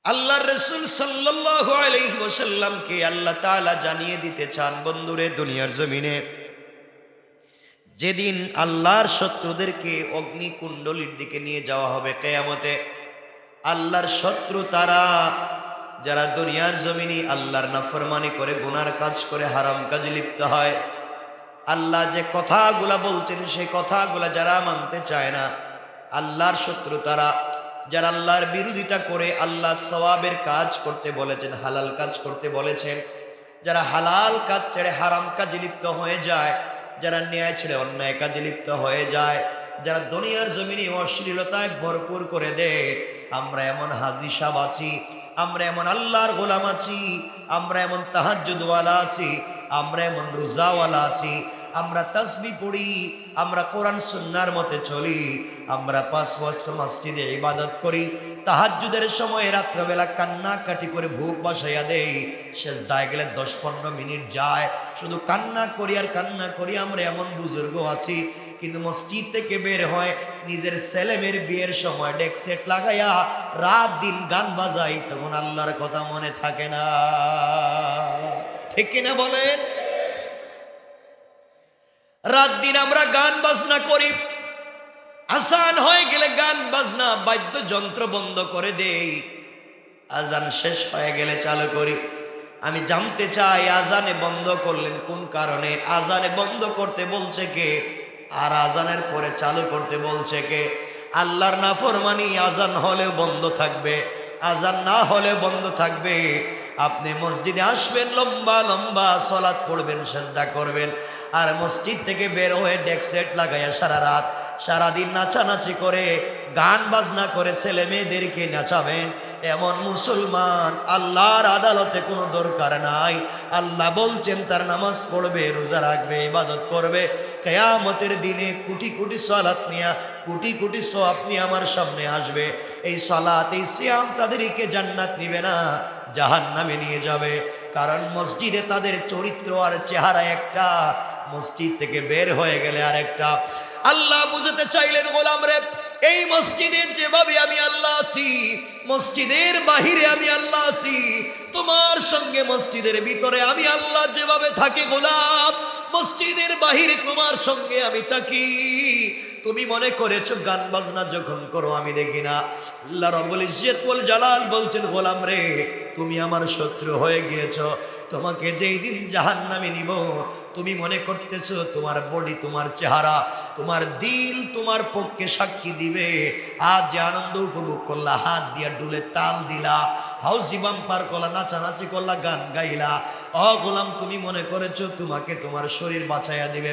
আল্লাহর রাসূল সাল্লাল্লাহু আলাইহি ওয়াসাল্লামকে আল্লাহ তাআলা জানিয়ে দিতে চান, বন্ধুরে দুনিয়ার জমিনে যেদিন আল্লাহর শত্রুদেরকে অগ্নিকুণ্ডলীর দিকে নিয়ে যাওয়া হবে কিয়ামতে, আল্লাহর শত্রু তারা যারা দুনিয়ার জমিনে আল্লাহর নাফরমানি করে, গুনার কাজ করে, হারাম কাজে লিপ্ত হয়, আল্লাহ যে কথাগুলা বলছেন সেই কথাগুলা যারা মানতে চায় না, আল্লাহর শত্রু তারা যারা আল্লাহর বিরোধিতা করে আল্লাহ সওয়াবের কাজ করতে বলেছেন, হালাল কাজ করতে বলেছেন, যারা হালাল কাজ ছেড়ে হারাম কাজে লিপ্ত হয়ে যায়, যারা ন্যায় ছেড়ে অন্যায় কাজে লিপ্ত হয়ে যায়, যারা দুনিয়ার জমিনে অশ্লীলতায় ভরপুর করে দেয়, আমরা এমন হাজী সাহেব আছি, আমরা এমন আল্লাহর গোলাম আছি, আমরা এমন তাহাজ্জুদওয়ালা আছি, আমরা এমন রোজাওয়ালা আছি, আমরা তাসবিহ পড়ি, আমরা কোরআন সুন্নাহর মতে চলি, আমরা 5 ওয়াক্ত মসজিদে ইবাদত করি, তাহাজ্জুদের সময় রাত্রবেলা কান্নাকাটি করে ভুক বসাইয়া দেই, সেজদায় গেলে 10-15 মিনিট যায়, শুধু কান্না করি আর কান্না করি। আমরা এমন বুজুর্গ আছি, কিন্তু মসজিদ থেকে বের হয় নিজের ছেলেমেয়ের বিয়ের সময় ডেক সেট লাগাইয়া রাত দিন গান বাজাই, তখন আল্লাহর কথা মনে থাকে না। ঠিক কিনা বলেন? রাত দিন আমরা গান বাজনা করি, আজান হয়ে গেলে গান বাজনা বাদ্যযন্ত্র বন্ধ করে দেই, আজান শেষ হয়ে গেলে চালু করি। আমি জানতে চাই আজানে বন্ধ করলেন কোন কারণে? আজানে বন্ধ করতে বলছে কে? আর আজানের পরে চালু করতে বলছে কে? আল্লাহর নাফরমানি আজান হলেও বন্ধ থাকবে, আজান না হলেও বন্ধ থাকবে। আপনি মসজিদে আসবেন, লম্বা লম্বা সালাত পড়বেন, সিজদা করবেন, আর মসজিদ থেকে বের হয়ে ডেক সেট লাগাইয়া সারা রাত সারাদিন নাচানাচি করে গান বাজনা করে ছেলে মেয়েদেরকে নাচাবেন, এমন মুসলমান আল্লাহর আদালতে কোনো দরকার নাই। আল্লাহ বলছেন তার নামাজ পড়বে, রোজা রাখবে, ইবাদত করবে, কিয়ামতের দিনে কোটি কোটি সালাত নিয়া, কোটি কোটি সওয়াব নিয়ে আমার সামনে আসবে। এই সালাত, এই সিয়াম তাদেরকে জান্নাত নিবে না, জাহান্নামে নিয়ে যাবে। কারণ মসজিদে তাদের চরিত্র আর চেহারা একটা, মসজিদ থেকে বের হয়ে গেলে আরেকটা। আল্লাহ বুঝাতে চাইলেন, গোলাম রে, এই মসজিদে যেভাবে আমি আল্লাহ আছি, মসজিদের বাহিরে আমি আল্লাহ আছি, তোমার সঙ্গে মসজিদের ভিতরে আমি আল্লাহ যেভাবে থাকি, গোলাম মসজিদের বাহিরে তোমার সঙ্গে আমি থাকি। তুমি মনে করেছো গান বাজনা যখন করো আমি দেখি না? আল্লাহ রাব্বুল ইজ্জত ওয়াল জালাল বলছেন, গোলাম রে, তুমি আমার শত্রু হয়ে গিয়েছো, তোমাকে যেই দিন জাহান্নামে নিব, তুমি মনে করতেছো তোমার বডি, তোমার চেহারা, তোমার দিল তোমার পক্ষে সাক্ষী দিবে। আজ যে আনন্দ উপভোগ করলা, হাত দিয়া ডুলে তাল দিলা, হাউসি বাম্পার করলা, নাচানাচি করলা, গান গাইলা, ও গোলাম তুমি মনে করেছো তোমাকে তোমার শরীর বাঁচাইয়া দিবে?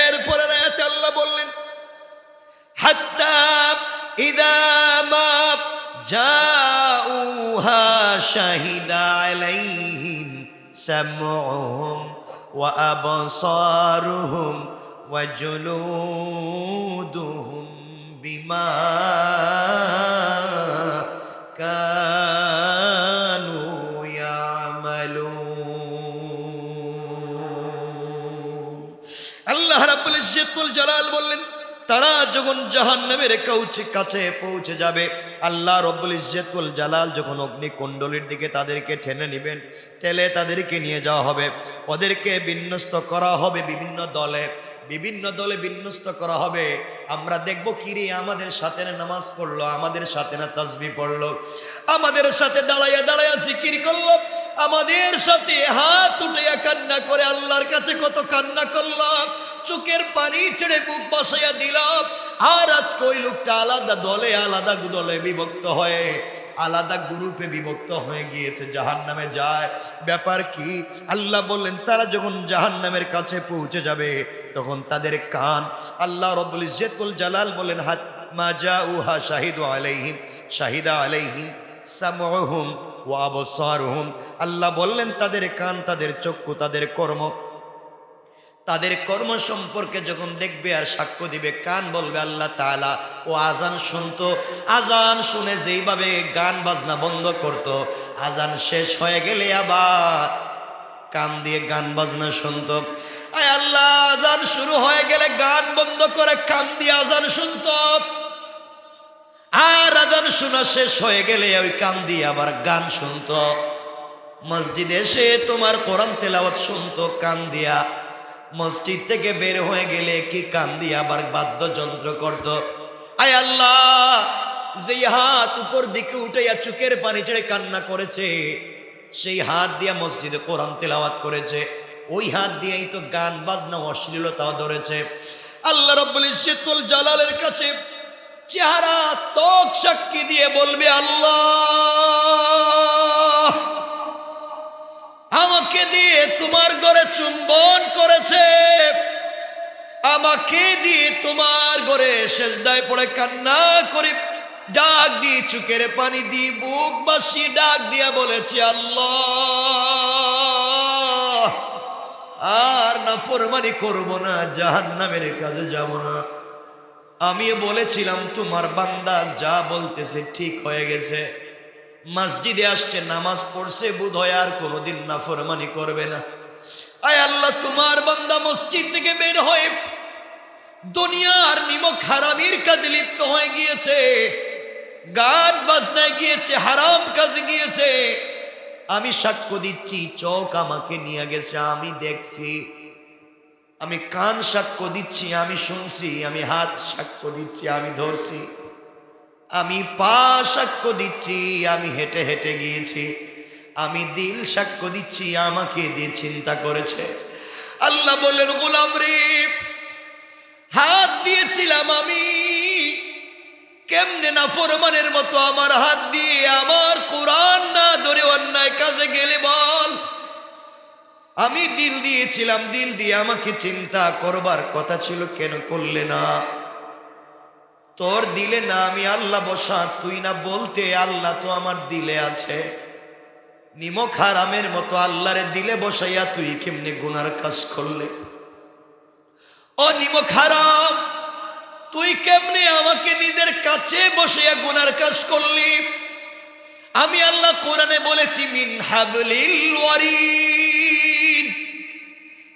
এরপরে আয়াতে আল্লাহ বললেন, হাত্তা ইদা মা জাউহা শাহিদা আলাইহিম সামউহুম ওয়া আবসারুহুম ওয়া জুলুদুহুম বিমা কানু ইয়ামালুন। আল্লাহ রাব্বুল ইজ্জত ওয়াল জালাল বললেন, তারা যখন জাহান্নামের কাছে পৌঁছে যাবে, আল্লাহ রব্বুল ইজ্জত ওয়াল জালাল যখন অগ্নিকুণ্ডলীর দিকে তাদেরকে টেনে নেবেন, ঠেলে তাদেরকে নিয়ে যাওয়া হবে, ওদেরকে বিন্যস্ত করা হবে বিভিন্ন দলে, বিভিন্ন দলে বিন্যস্ত করা হবে। আমরা দেখব, কিরে আমাদের সাথে না নামাজ পড়লো, আমাদের সাথে না তাসবিহ পড়লো, আমাদের সাথে দাঁড়াইয়া দাঁড়াইয়া জিকির করলো, আমাদের সাথে হাত উঠাইয়া কান্না করে আল্লাহর কাছে কত কান্না করলাম, চোখের পানি ছেড়ে বুক বসাইয়া দিলাম। আর আজকে ওই লোকটা আলাদা দলে, আলাদা দলে বিভক্ত হয়ে, আলাদা গ্রুপে বিভক্ত হয়ে গিয়েছে, জাহান্নামে যায়। ব্যাপার কি? আল্লাহ বললেন, তারা যখন জাহান্নামের কাছে পৌঁছে যাবে, তখন তাদের কান, আল্লাহ রাব্বুল ইজ্জত ওয়াল জালাল বলেন, হাত মা জাউহা শাহিদু আলাইহিম শাহিদা আলাইহিম সামউহুম ওয়া আবসারুহুম। আল্লাহ বললেন তাদের কান, তাদের চক্ষু, তাদের কর্ম, তাদের কর্ম সম্পর্কে যখন দেখবে আর সাক্ষ্য দিবে, কান বলবে আল্লাহ তাআলা ও আজান শুনতো, আজান শুনে যেইভাবে গান বাজনা বন্ধ করত, আজান শেষ হয়ে গেলে আবার কান দিয়ে গান বাজনা শুনতো। আয় আল্লাহ, আজান শুরু হয়ে গেলে গান বন্ধ করে কান দিয়ে আজান শুনতো। আর আজান শোনা শেষ হয়ে গেলে ওই কান দিয়ে আবার গান শুনতো। মসজিদে এসে তোমার কোরআন তেলাওয়াত শুনতো কান দিয়া। মসজিদ থেকে বের হয়ে গেলে কি কান দিয়ে আবার বাদ্যযন্ত্র করত। আয় আল্লাহ, যেই হাত উপর দিকে উঠাইয়া চোখের পানি ছেড়ে কান্না করেছে, সেই হাত দিয়া মসজিদে কোরআন তেলাওয়াত করেছে, ওই হাত দিয়েই তো গান বাজনা অশ্লীলতাও ধরেছে। আল্লাহ রাব্বুল ইজ্জতুল জালালের কাছে চেহারা ত্বক সাক্ষী দিয়ে বলবে, আল্লাহ আমাকে দিয়ে তোমার ঘরে চুম্বন করেছে, আমাকে দিয়ে তোমার ঘরে সেজদায় পড়ে কান্না করে ডাক দিয়ে চোখের পানি দিয়ে বুক বাসি ডাক দিয়া বলেছে, আল্লাহ আর নাফরমানি করব না, জাহান্নামের কাছে যাব না। আমি বলেছিলাম তোমার বান্দা যা বলতেছে ঠিক হয়ে গেছে, মসজিদে আসছে, নামাজ পড়ছে, বোধহয় আর কোনোদিন নাফরমানি করবে না। আয় আল্লাহ, তোমার বান্দা মসজিদ থেকে বের হয়ে দুনিয়ার নিমক হারামির কাজে লিপ্ত হয়ে গিয়েছে, গান বাজনায় গিয়েছে, হারাম কাজে গিয়েছে। আমি সাক্ষ্য দিচ্ছি, চোখ আমাকে নিয়ে গেছে, আমি দেখছি, আমি কান সাক্ষ্য দিচ্ছি, আমি শুনছি, আমি হাত সাক্ষ্য দিচ্ছি, আমি ধরছি, আমি পা সাক্ষ্য দিচ্ছি, আমি হেঁটে হেঁটে গিয়েছি, আমি দিল সাক্ষ্য দিচ্ছি, আমাকে দিয়ে চিন্তা করেছে। আল্লাহ বললেন, গোলাম রে, হাত দিয়েছিলাম আমি, কেমনে নাফরমানের মতো আমার হাত দিয়ে আমার কোরআন না ধরে অন্যায় কাজে গেলে বল। আমি দিল দিয়েছিলাম, দিল দিয়ে আমাকে চিন্তা করবার কথা ছিল, কেন করলে না? তোর দিলে না আমি আল্লাহ বসা, তুই না বলতে আল্লাহ তো আমার দিলে আছে। নিমক হারামের মতো আল্লাহরে দিলে বসাইয়া তুই কেমনে গুনার কাজ করলে? ও নিমক হারাম, তুই কেমনে আমাকে নিজের কাছে বসাইয়া গুনার কাজ করলি? আমি আল্লাহ কোরআনে বলেছি, মিন হাবলিল ওয়ারিদ,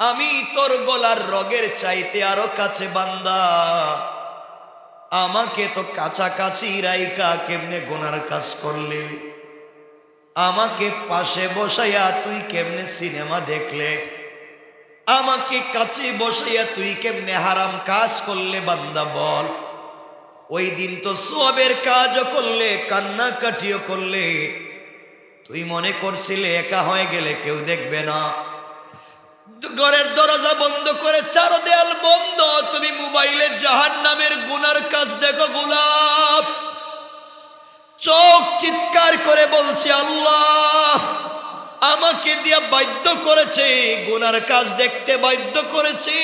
আমি তোর গলার রগের চাইতে আরো কাছে বান্দা, আমাকে তো কাছাকাছি রাইকা কেমনে গুনার কাজ করলি? আমাকে পাশে বসাইয়া তুই কেমনে সিনেমা দেখলে? আমাকে কাছে বসাইয়া তুই কেমনে হারাম কাজ করলে বান্দা বল? ওই দিন তো সওয়াবের কাজও করলে, কান্নাকাটিও করলে, তুই মনে করছিলে একা হয়ে গেলে কেউ দেখবে না, ঘরের দরজা বন্ধ করে চার দেয়াল বন্ধ, তুমি মোবাইলে জাহান্নামের গুনার কাজ দেখো। গোলাপ চোখ চিৎকার করে বলছে, আল্লাহ আমাকে দিয়া বাধ্য করেছে, গুনার কাজ দেখতে বাধ্য করেছে।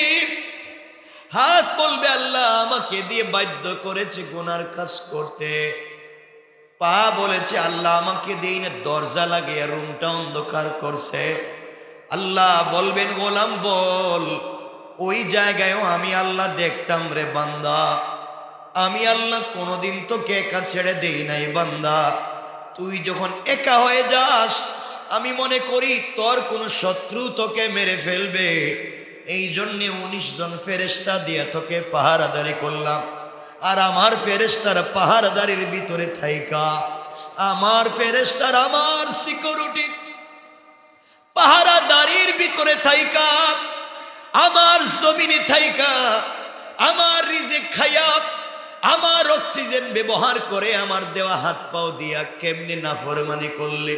হাত বলবে, আল্লাহ আমাকে দিয়ে বাধ্য করেছে গুনার কাজ করতে। পা বলেছে, আল্লাহ আমাকে দিয়ে না দরজা লাগিয়ে রুমটা অন্ধকার করছে। আল্লাহ বলবেন, গোলাম বল, ওই জায়গায়ও আমি আল্লাহ দেখতাম রে বান্দা, আমি আল্লাহ কোনোদিন তোকে একা ছেড়ে দেই নাই বান্দা। তুই যখন একা হয়ে যাস, আমি মনে করি তোর কোনো শত্রু তোকে মেরে ফেলবে, এই জন্যে 19 জন ফেরেশতা দিয়ে তোকে পাহারাদারি করলাম। আর আমার ফেরেশতার পাহারাদারির ভিতরে থাইকা, আমার ফেরেশতার আমার সিকিউরিটি পাহারাদারির ভিতরে থাইকা, আমার জমিনে থাইকা, আমার রিজিক খাইয়া, আমার অক্সিজেন ব্যবহার করে, আমার দেওয়া হাত পাও দিয়া কেমনে নাফরমানি করলে?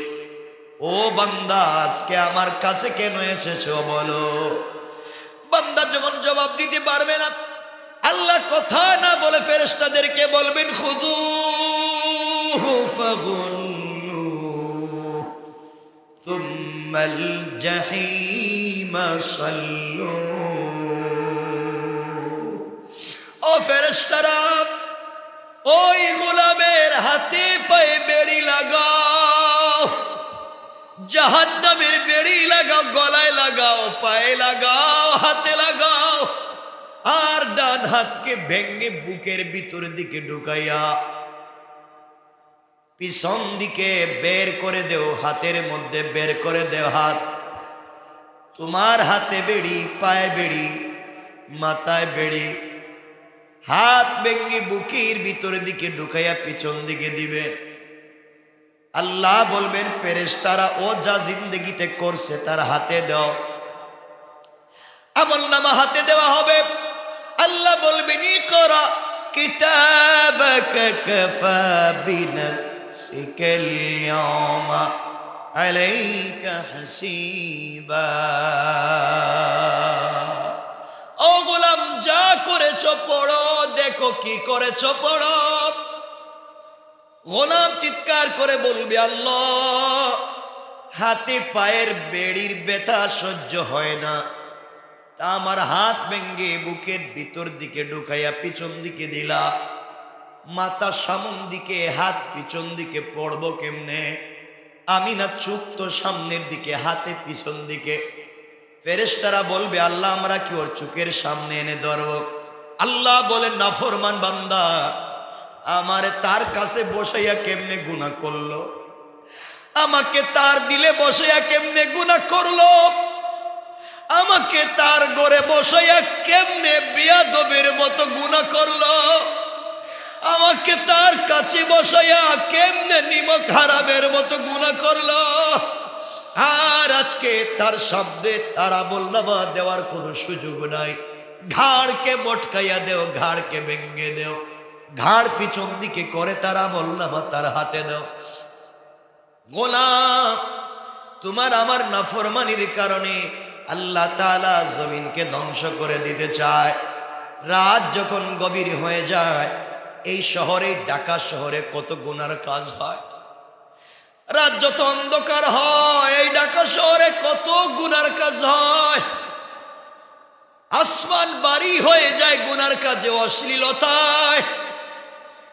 ও বান্দা, আজকে আমার কাছে কেন এসেছো বলো? বান্দা যখন জবাব দিতে পারবে না, আল্লাহ কথা না বলে ফেরেশতাদেরকে বলবেন, খুযূহু ফাগুল্লু সুম্মাল জাহিমা সাল্লু। ও ফেরেশতারা, ওই গোলামের হাতে পায়ে বেড়ি লাগাও, জাহান্নামের বেড়ি লাগাও, গলায় লাগাও, পায়ে লাগাও, হাতে লাগাও, আর ডান হাতকে ভেঙ্গে বুকের ভিতর দিকে ঢুকাইয়া পিছন দিকে বের করে দেও, হাতের মধ্যে বের করে দেও হাত। তোমার হাতে বেড়ি, পায়ে বেড়ি, মাথায় বেড়ি, হাত ভেঙে বুকের ভিতরের দিকে ঢুকাইয়া পিছন দিকে দিবে। আল্লাহ বলবেন ফেরেশতারা ও যা জিন্দগিতে করছে তার হাতে দাও। আমলনামা হাতে দেওয়া হবে। আল্লাহ বলবেন ইকরা কিতাবাকা কাফা বিনাফসিকাল ইয়াওমা আলাইকা হাসিবা। ও গোলাম যা করেছো পড়ো, দেখো কি করেছো পড়ো। গোলাম চিৎকার করে বলবে আল্লাহ হাতে পায়ের বেড়ির ব্যথা সহ্য হয় না, তা আমার হাত ভেঙ্গে বুকের ভিতর দিকে ঢুকাইয়া পিছন দিকে দিলা, মাথা সামন দিকে হাত পিছন দিকে পড়বো কেমনে? আমি না চোখ তো সামনের দিকে হাতে পিছন দিকে। ফেরেশতারা বলবে আল্লাহ আমরা কি ওর চোখের সামনে এনে ধরবো? আল্লাহ বলেন নাফরমান বান্দা আমারে তার কাছে বসাইয়া কেমনে গুনাহ করলো, আমাকে তার দিলে বসাইয়া কেমনে গুনাহ করলো, আমাকে তার ঘরে বসাইয়া কেমনে বিয়াদবের মতো গুনাহ করলো, আমাকে তার কাছে বসাইয়া কেমনে নিমক হারামের মতো গুনাহ করলো। আর আজকে তার সামনে তার আমলনামা দেওয়ার কোনো সুযোগ নাই। ঘাড়কে মটকাইয়া দেও, ঘাড়কে ভেঙ্গে দেও, ঘাড় পিছন দিকে করে তার আমলনামা তার হাতে দাও। গোলাম তোমার আমার নাফরমানির কারণে আল্লাহ তাআলা জমিনকে ধ্বংস করে দিতে চায়। রাত যখন গভীর হয়ে যায়, এই শহরে ঢাকা শহরে কত গুনার কাজ হয়। রাত যত অন্ধকার হয় এই ঢাকা শহরে কত গুনার কাজ হয়। আসমান বাড়ি হয়ে যায় গুনার কাজে, অশ্লীলতায়।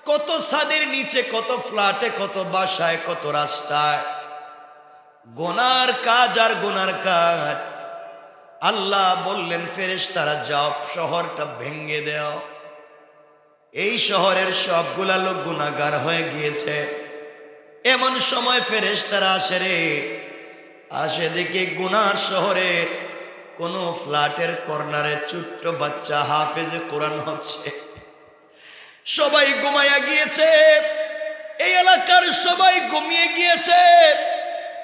কত ছাদের নিচে, কত ফ্ল্যাটে, কত বাসায়, কত রাস্তায় গুনার কাজ আর গুনার কাজ। আল্লাহ বললেন ফেরেশতারা যাও শহরটা ভেঙ্গে দাও। এই শহরের সবগুলা লোক গুনাহগার হয়ে গিয়েছে। এমন সময় ফেরেশতারা আসে রে, আসে দেখে গুনার শহরে কোন ফ্ল্যাটের কর্নারে ছোট্ট বাচ্চা হাফেজে কোরআন হচ্ছে। সবাই ঘুমায়া গিয়েছে, এই এলাকার সবাই ঘুমিয়ে গিয়েছে।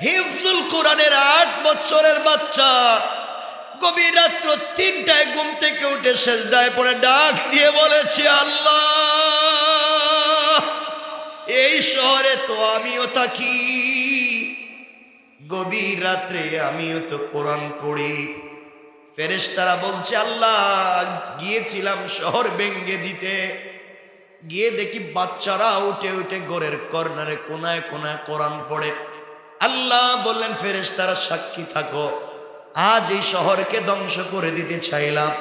হিফজুল কোরআনের 8 বছরের বাচ্চা গভীর রাত্র 3টায় ঘুম থেকে উঠে সেজদায় পড়ে ডাক দিয়ে বলেছে আল্লাহ এই শহরে তো আমিও থাকি, গভীর রাত্রে আমিও তো কোরআন পড়ি। ফেরেশতারা বলছে আল্লাহ গিয়েছিলাম শহর ভেঙ্গে দিতে, গিয়ে দেখি বাচ্চারা উঠে উঠে ঘরের কর্নারে কোনায় কোনায় কোরআন পড়ে। আল্লাহ বললেন ফেরেশতারা সাক্ষী থাকো, আজ এই শহরকে ধ্বংস করে দিতে চাইলাম,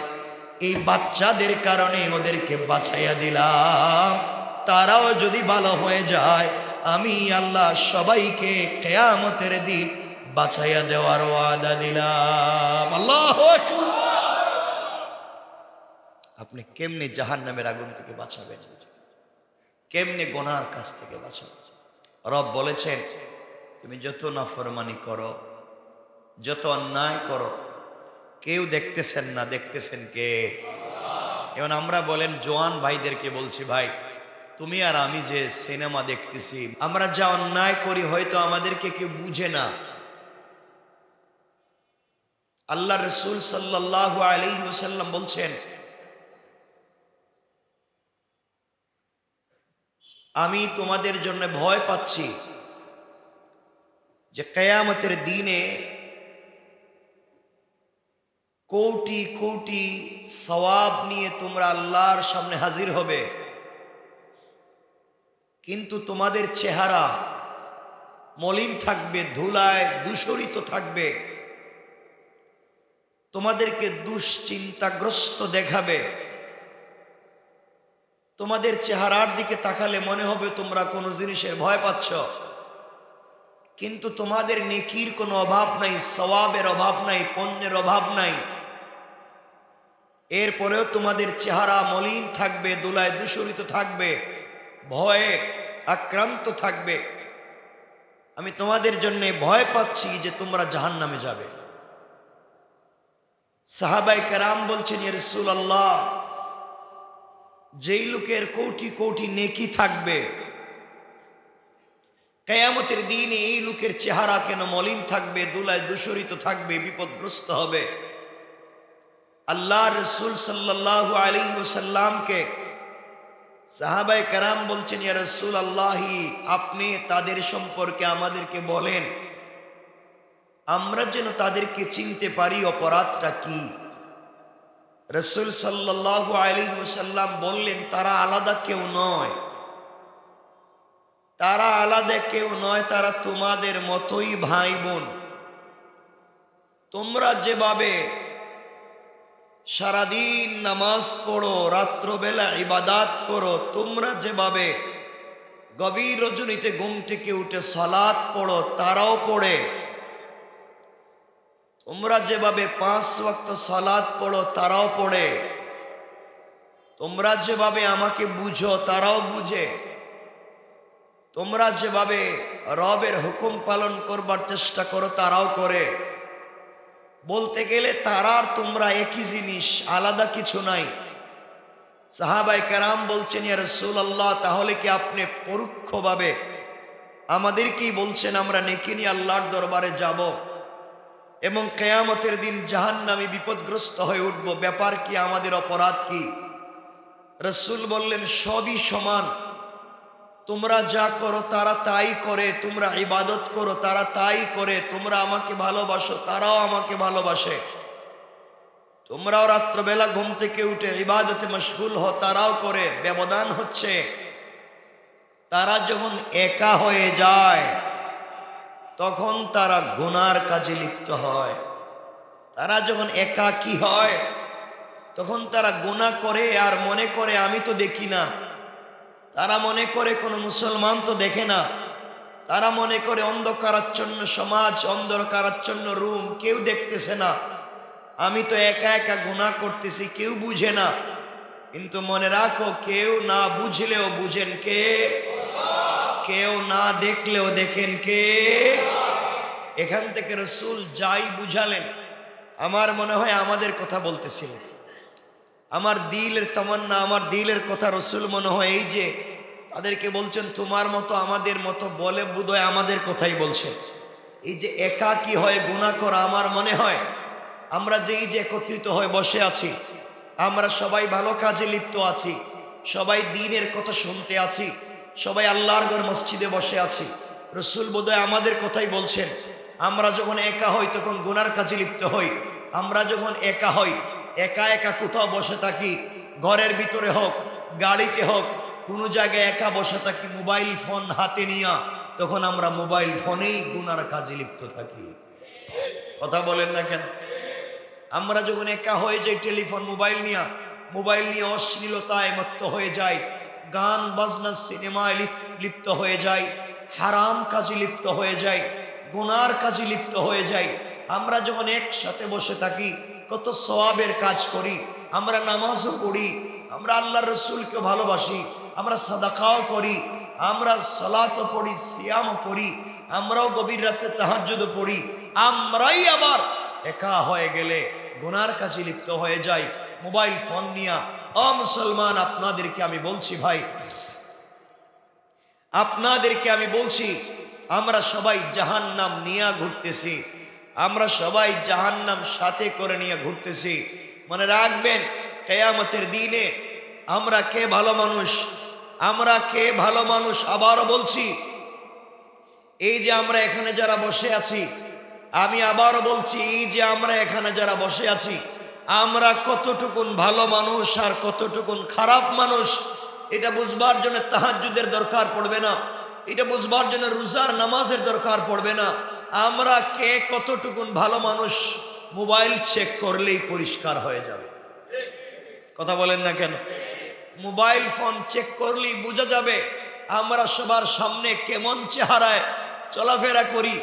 এই বাচ্চাদের কারণে ওদেরকে বাঁচাইয়া দিলাম। তারাও যদি ভালো হয়ে যায় আমি আল্লাহ সবাইকে কিয়ামতের দিন বাঁচাইয়া দেওয়ার ওয়াদা দিলাম। আল্লাহু আকবার। আপনি কেমনে জাহান্নামের আগুন থেকে বাঁচাবেন, কেমনে গুনার কাছ থেকে বাঁচাবেন? রব বলেছেন তুমি যত নাফরমানি করো, যত অন্যায় করো, কেউ দেখতেছেন না, দেখতেছেন কে? এখন আমরা বলেন জওয়ান ভাইদেরকে বলছি, ভাই তুমি আর আমি যে সিনেমা দেখতেছি, আমরা যা অন্যায় করি হয়তো আমাদেরকে কেউ বুঝে না। আল্লাহ রাসূল সাল্লাল্লাহু আলাইহি ওয়াসাল্লাম বলছেন আমি তোমাদের জন্য ভয় পাচ্ছি যে কিয়ামতের দিনে কোটি কোটি সওয়াব নিয়ে তোমরা আল্লাহর সামনে হাজির হবে, কিন্তু তোমাদের চেহারা মলিন থাকবে, ধুলায় দূষরিত থাকবে, তোমাদেরকে দুশ্চিন্তাগ্রস্ত দেখাবে। তোমাদের চেহারার দিকে তাকালে মনে হবে তোমরা কোনো জিনিসের ভয় পাচ্ছ, কিন্তু তোমাদের নেকির কোনো অভাব নাই, সওয়াবের অভাব নাই, পুণ্যের অভাব নাই। এরপরেও তোমাদের চেহারা মলিন থাকবে, ধুলায় দূষরিত থাকবে, ভয়ে আক্রান্ত থাকবে। আমি তোমাদের জন্য ভয় পাচ্ছি যে তোমরা জাহান্নামে যাবে। সাহাবায়ে কেরাম বলছেন ইয়া রাসূলুল্লাহ যেই লোকের কোটি কোটি নেকি থাকবে, কিয়ামতের দিনে এই লোকের চেহারা কেন মলিন থাকবে, দুলায় দূষরিত থাকবে, বিপদগ্রস্ত হবে। আল্লাহ রসুল সাল্লাল্লাহু আলাইহি ওয়াসাল্লামকে সাহাবায়ে কেরাম বলছেন, ইয়া রাসূল আল্লাহি, আপনি তাদের সম্পর্কে আমাদেরকে বলেন, আমরা যেন তাদেরকে চিনতে পারি অপরাধটা কি। রাসূল সাল্লাল্লাহু আলাইহি ওয়াসাল্লাম বললেন, তারা আলাদা কেউ নয়, তারা আলাদা কেউ নয়, তারা তোমাদের মতোই ভাই বোন। তোমরা যেভাবে সারাদিন নামাজ পড়ো, রাত্রবেলা ইবাদাত করো, তোমরা যেভাবে গভীর রজনীতে ঘুম থেকে উঠে সালাত পড়ো, তারাও পড়ে। তোমরা যেভাবে 5 ওয়াক্ত সালাত পড়ো, তারাও পড়ে। তোমরা যেভাবে আমাকে বুঝো, তারাও বুঝে। তোমরা যেভাবে রবের হুকুম পালন করবার চেষ্টা করো, তারাও করে। বলতে গেলে তারা আর তোমরা একই জিনিস, আলাদা কিছু নাই। সাহাবায়ে কেরাম বলছেন, ইয়া রাসূলুল্লাহ, তাহলে কি আপনি পরোক্ষভাবে আমাদেরকেই বলছেন আমরা নেকি নিয়ে আল্লাহর দরবারে যাব এবং কিয়ামতের দিন জাহান্নামী বিপদগ্রস্ত হয়ে উঠব? ব্যাপার কি? আমাদের অপরাধ কি? রাসূল বললেন, সবই সমান। তোমরা যা করো তারা তাই করে, তোমরা ইবাদত করো তারা তাই করে, তোমরা আমাকে ভালোবাসো তারাও আমাকে ভালোবাসে, তোমরাও রাত্রবেলা ঘুম থেকে উঠে ইবাদতে মশগুল হও, তারাও করে। ব্যবধান হচ্ছে তারা যখন একা হয়ে যায় তখন তারা গুনার কাজে লিপ্ত হয়। তারা যখন একাকী হয় তখন তারা গুনাহ করে আর মনে করে আমি তো দেখি না। তারা মনে করে কোনো মুসলমান তো দেখে না। তারা মনে করে অন্ধকারাচ্ছন্ন সমাজ, অন্ধকারাচ্ছন্ন রুম, কেউ দেখতেছে না, আমি তো একা একা গুনাহ করতেছি, কেউ বুঝে না। কিন্তু মনে রাখো, কেউ না বুঝলেও বুঝেন কে? কেউ না দেখলেও দেখেন কে? এখান থেকে রাসূল যাই বুঝালেন, আমার মনে হয় আমাদের কথা বলতেছিলেন। আমার দিলের তামান্না, আমার দিলের কথা রাসূল মনে হয় এই যে তাদেরকে বলছেন তোমার মতো আমাদের মতো, বলে বোধহয় আমাদের কথাই বলছেন। এই যে একাকী হয়ে গুনাহ করা, আমার মনে হয় আমরা যে এই যে একত্রিত হয়ে বসে আছি, আমরা সবাই ভালো কাজে লিপ্ত আছি, সবাই দ্বীনের কথা শুনতে আছি, সবাই আল্লাহর ঘর মসজিদে বসে আছি। রাসূল বোধহয় আমাদের কথাই বলছেন। আমরা যখন একা হই তখন গুনার কাজে লিপ্ত হই। আমরা যখন একা হই, একা একা কোথাও বসে থাকি, ঘরের ভিতরে হোক, গাড়িতে হোক, কোনো জায়গায় একা বসে থাকি মোবাইল ফোন হাতে নিয়ে, তখন আমরা মোবাইল ফোনেই গুনার কাজে লিপ্ত থাকি। কথা বলেন না কেন? আমরা যখন একা হয়ে যাই, টেলিফোন মোবাইল নিয়ে অশ্লীলতায় মত্ত হয়ে যায়, গান বাজনা সিনেমায় লিপ্ত হয়ে যায়, হারাম কাজে লিপ্ত হয়ে যায়, গুনার কাজে লিপ্ত হয়ে যায়। আমরা যখন একসাথে বসে থাকি কত সওয়াবের কাজ করি, আমরা নামাজও পড়ি, আমরা আল্লাহর রাসূলকে ভালোবাসি, আমরা সাদাকাও করি, আমরা সালাতও পড়ি, সিয়ামও করি, আমরাও গভীর রাতে তাহাজ্জুদও পড়ি। আমরাই আবার একা হয়ে গেলে গুনার কাজে লিপ্ত হয়ে যাই মোবাইল ফোন নিয়ে। মুসলমান, আপনাদেরকে আমি বলছি ভাই, আপনাদেরকে আমি বলছি, আমরা সবাই জাহান্নাম নিয়ে ঘুরতেছি, আমরা সবাই জাহান্নাম সাথে করে নিয়ে ঘুরতেছি। মনে রাখবেন, কিয়ামতের দিনে আমরা কে ভালো মানুষ, আমরা কে ভালো মানুষ। আবারও বলছি, এই যে আমরা এখানে যারা বসে আছি, আমি আবারও বলছি, এই যে আমরা এখানে যারা বসে আছি, আমরা কতটুকুন ভালো মানুষ আর কতটুকুন খারাপ মানুষ, এটা বুঝবার জন্য তাহাজ্জুদের দরকার পড়বে না, এটা বুঝবার জন্য রোজার নামাজের দরকার পড়বে না। আমরা কে কতটুকুন ভালো মানুষ মোবাইল চেক করলেই পরিষ্কার হয়ে যাবে। কথা বলেন না কেন? মোবাইল ফোন চেক করলেই বোঝা যাবে আমরা সবার সামনে কেমন চেহারায় চলাফেরা করি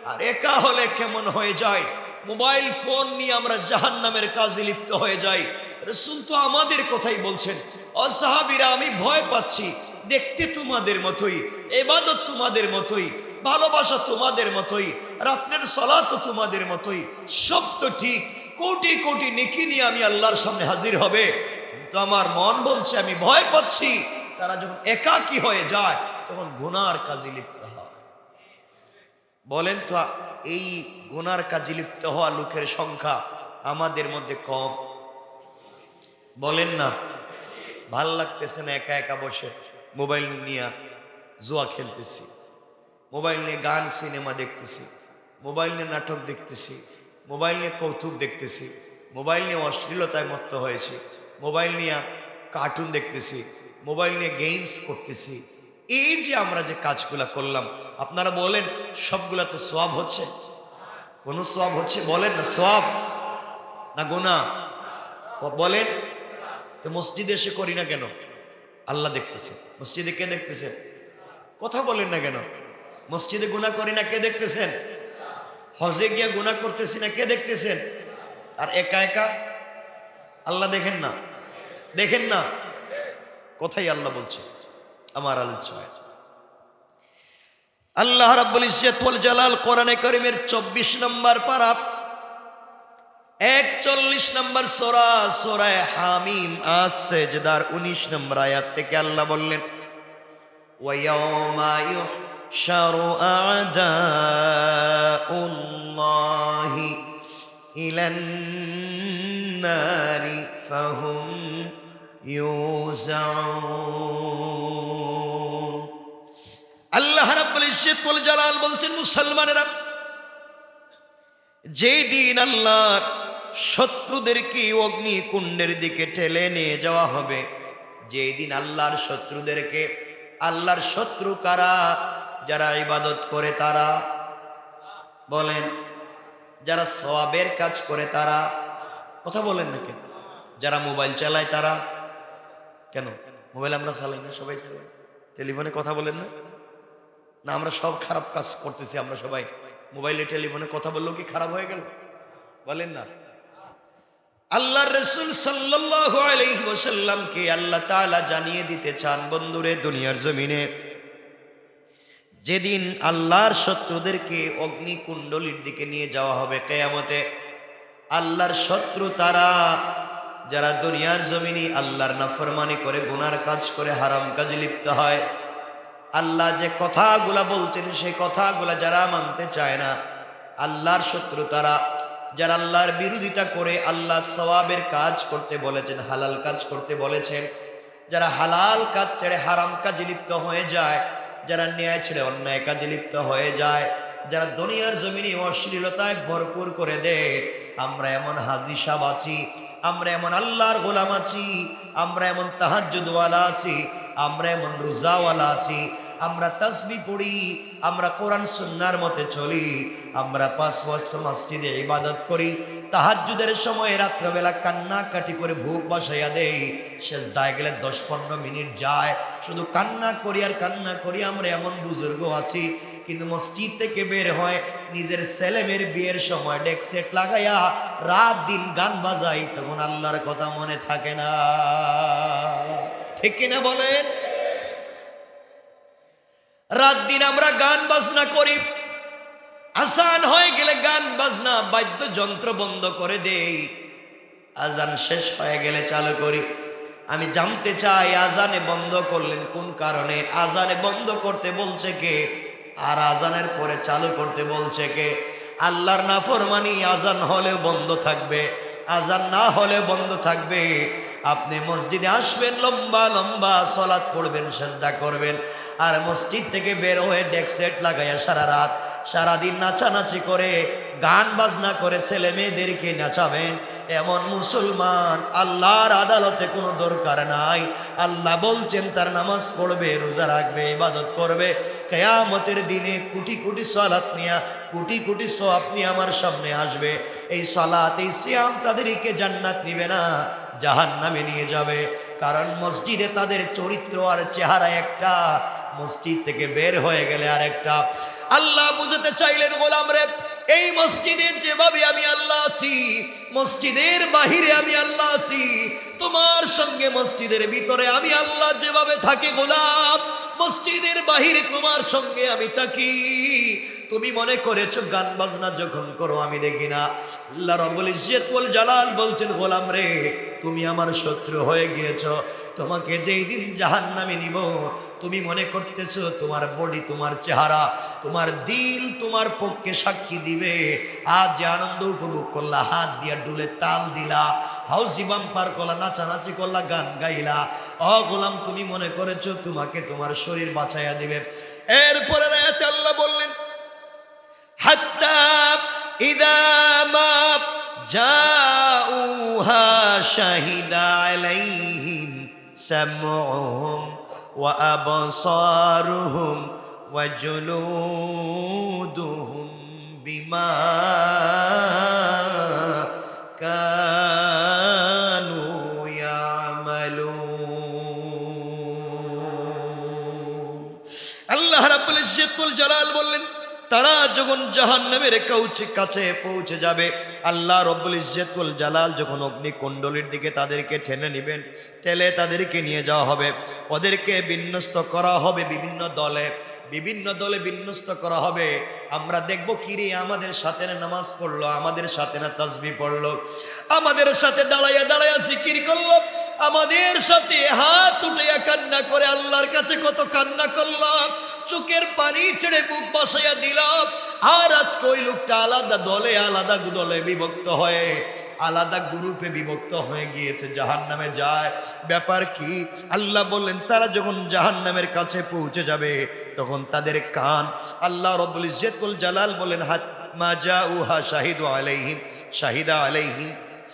আর একা হলে কেমন হয়ে যায়। মোবাইল ফোন নিয়ে আমরা জাহান্নামের কাজে লিপ্ত হয়ে যাই। রাসূল তো আমাদের কথাই বলছেন, ও সাহাবীরা, আমি ভয় পাচ্ছি, দেখতে তোমাদের মতোই, ইবাদত তোমাদের মতোই, ভালোবাসা তোমাদের মতোই, রাত্রের সালাত তোমাদের মতোই, সব তো ঠিক, কোটি কোটি নেকি নিয়ে আমি আল্লাহর সামনে হাজির হবে, কিন্তু আমার মন বলছে আমি ভয় পাচ্ছি তারা যখন একাকী হয়ে যায় তখন গুনার কাজে লিপ্ত হয়। বলেন তো এই গুনার কাজে লিপ্ত হওয়া লোকের সংখ্যা আমাদের মধ্যে কম? বলেন না? ভাল লাগতেছে না একা একা বসে মোবাইল নিয়ে জুয়া খেলতেছি, মোবাইল নিয়ে গান সিনেমা দেখতেছি, মোবাইল নিয়ে নাটক দেখতেছি, মোবাইল নিয়ে কৌতুক দেখতেছি, মোবাইল নিয়ে অশ্লীলতায় মত্ত হয়েছি, মোবাইল নিয়ে কার্টুন দেখতেছি, মোবাইল নিয়ে গেমস করতেছি। এই যে আমরা যে কাজগুলা করলাম আপনারা বলেন সবগুলা তো সওয়াব হচ্ছে? কোন সওয়াব হচ্ছে? বলেন না সওয়াব না গুনাহ? বলেন তো মসজিদে এসে করি না কেন? আল্লাহ দেখতেছে। মসজিদে কে দেখতেছেন? কথা বলেন না কেন? মসজিদে গুনাহ করি না কে দেখতেছেন? হজে গিয়া গুনাহ করতেছি না কে দেখতেছেন? আর একা একা আল্লাহ দেখেন না? দেখেন না? কথাই আল্লাহ বলছে আমার আলোচনা। আল্লাহ রাব্বুল ইজ্জত ওয়াল জালাল কোরআনে কারীমের 24 নম্বর পারা 41 নম্বর সূরা সূরা হামিম আস-সাজদার 19 নম্বর আয়াত থেকে আল্লাহ বললেন ওয়া ইয়াউমা ইউহশারু আ'দাউল্লাহি ইলান নারি ফাহুম ইউজাউন। আল্লাহ রাব্বুল ইজ্জত ওয়াল জালাল বলছেন মুসলমানেরা যেই দিন আল্লাহর শত্রুদেরকে অগ্নিকুণ্ডের দিকে ঠেলে নিয়ে যাওয়া হবে, যেই দিন আল্লাহর শত্রুদেরকে, আল্লাহর শত্রু কারা? যারা ইবাদত করে তারা, বলেন যারা সওয়াবের কাজ করে তারা, কথা বলেন না কেন? যারা মোবাইল চালায় তারা, কেন মোবাইল আমরা চালাই না? সবাই চালাই। টেলিফোনে কথা বলেন না? না আমরা সব খারাপ কাজ করতেছি? আমরা সবাই মোবাইলে টেলিফোনে কথা বললেও কি খারাপ হয়ে গেল? বলেন না? আল্লাহর রাসূল সাল্লাল্লাহু আলাইহি ওয়াসাল্লামকে আল্লাহ তাআলা জানিয়ে দিতে চান বন্ধুরে দুনিয়ার জমিনে যেদিন আল্লাহর শত্রুদেরকে অগ্নিকুণ্ডলীর দিকে নিয়ে যাওয়া হবে কিয়ামতে, আল্লাহর শত্রু তারা যারা দুনিয়ার জমিনে আল্লাহর নাফরমানি করে, গুনার কাজ করে, হারাম কাজে লিপ্ত হয়। আল্লাহ যে কথাগুলা বলছেন সেই কথাগুলা যারা মানতে চায় না, আল্লাহর শত্রু তারা যারা আল্লাহর বিরোধিতা করে, আল্লাহ সওয়াবের কাজ করতে বলেছেন, হালাল কাজ করতে বলেছেন, যারা হালাল কাজ ছেড়ে হারাম কাজে লিপ্ত হয়ে যায়, যারা ন্যায় ছেড়ে অন্যায় কাজে লিপ্ত হয়ে যায়, যারা দুনিয়ার জমিনে অশ্লীলতায় ভরপুর করে দেয়। আমরা এমন হাজী সাহেব আছি, আমরা এমন আল্লাহর গোলাম আছি, আমরা এমন তাহাজ্জুদওয়ালা আছি, আমরা এমন রোজাওয়ালা আছি, আমরা তাসবিহ পড়ি, আমরা কোরআন সুন্নাহর মতে চলি, আমরা 5 ওয়াক্ত মসজিদে ইবাদত করি, তাহাজ্জুদের সময় রাত্রবেলা কান্নাকাটি করে ভুক বসাইয়া দেই, সেজদায় গেলে 10-15 মিনিট যায়, শুধু কান্না করি আর কান্না করি। আমরা এমন বুজুর্গ আছি কিন্তু মসজিদ থেকে বের হয় নিজের ছেলেমেয়ের বিয়ের সময় ডেক সেট লাগাইয়া রাত দিন গান বাজাই, তখন আল্লাহর কথা মনে থাকে না। ঠিক কিনা বলেন? রাত দিন আমরা গান বাজনা করি, আজান হয়ে গেলে গান বাজনা বাদ্যযন্ত্র বন্ধ করে দেই, আজান শেষ হয়ে গেলে চালু করি। আমি জানতে চাই আজানে বন্ধ করলেন কোন কারণে? আজানে বন্ধ করতে বলছে কে? আর আজানের পরে চালু করতে বলছে কে? আল্লাহর নাফরমানি আজান হলে বন্ধ থাকবে, আজান না হলে বন্ধ থাকবে। আপনি মসজিদে আসবেন, লম্বা লম্বা সালাত পড়বেন, সিজদা করবেন, আর মসজিদ থেকে বের হয়ে ডেক সেট লাগাইয়া সারা রাত সারাদিন নাচানাচি করে, গান বাজনা করে ছেলে মেয়েদেরকে নাচাবেন। এমন মুসলমান আল্লাহর আদালতে কোনো দরকার নাই। আল্লাহ বলছেন তার নামাজ পড়বে, রোজা রাখবে, ইবাদত করবে, কিয়ামতের দিনে কোটি কোটি সালাত নিয়া, কোটি কোটি সওয়াব নিয়ে আমার সামনে আসবে। এই সালাত, এই সিয়াম তাদেরকে জান্নাত নিবে না, জাহান্নামে নিয়ে যাবে। কারণ মসজিদে তাদের চরিত্র আর চেহারা একটা, মসজিদ থেকে বের হয়ে গেলে আরেকটা। আল্লাহ বুঝাতে চাইলেন গোলাম রে, এই মসজিদে যেভাবে আমি আল্লাহ আছি, মসজিদের বাহিরে আমি আল্লাহ আছি, তোমার সঙ্গে মসজিদের ভিতরে আমি আল্লাহ যেভাবে থাকি গোলাম, মসজিদের বাহিরে তোমার সঙ্গে আমি থাকি। তুমি মনে করেছো গান বাজনা যখন করো আমি দেখি না। আল্লাহ রাব্বুল ইজ্জত ওয়াল জালাল বলছেন, গোলাম রে তুমি আমার শত্রু হয়ে গিয়েছো। তোমাকে যেই দিন জাহান্নামে নিব, তুমি মনে করতেছো তোমার বডি, তোমার চেহারা, তোমার দিল তোমার পক্ষে সাক্ষী দিবে। আজ যে আনন্দ উপভোগ করলা, হাত দিয়া ডুলে তাল দিলা, হাউসি বাম্পার করলা, নাচানাচি করলা, গান গাইলা, ও গোলাম তুমি মনে করেছো তোমাকে তোমার শরীর বাঁচাইয়া দিবে। এরপরে আয়াতে আল্লাহ বললেন, হাত্তা ইদা মা জাউহা শাহিদা আলাইহিম সামউহুম ওয়া আবসারুহুম ওয়া জুলুদুহুম বিমা কানু ইয়ামালুন। আল্লাহ রাব্বুল ইজ্জত ওয়াল জালাল বললেন, তারা যখন জাহান্নামের কাছে পৌঁছে যাবে, আল্লাহ রাব্বুল ইজ্জত ওয়াল জালাল যখন অগ্নিকুণ্ডলীর দিকে তাদেরকে টেনে নেবেন, ঠেলে তাদেরকে নিয়ে যাওয়া হবে, ওদেরকে বিন্যস্ত করা হবে বিভিন্ন দলে বিন্যস্ত করা হবে। আমরা দেখবো কিরে আমাদের সাথে না নামাজ পড়লো, আমাদের সাথে না তাসবিহ পড়লো, আমাদের সাথে দাঁড়াইয়া দাঁড়াইয়া জিকির করলো, আমাদের সাথে হাত উঠাইয়া কান্না করে আল্লাহর কাছে কত কান্না করলাম, চোখের পানি ছেড়ে বুক বাসাইয়া দিলাম। আর আজকে ওই লোকটা আলাদা দলে বিভক্ত হয়ে, আলাদা গ্রুপে বিভক্ত হয়ে গিয়েছে, জাহান্নামে যায়। ব্যাপার কি? আল্লাহ বললেন, তারা যখন জাহান্নামের কাছে পৌঁছে যাবে তখন তাদের কান, আল্লাহ রাব্বুল ইজ্জত ওয়াল জালাল বলেন, হাত মা জাউহা শাহিদা আলাইহিম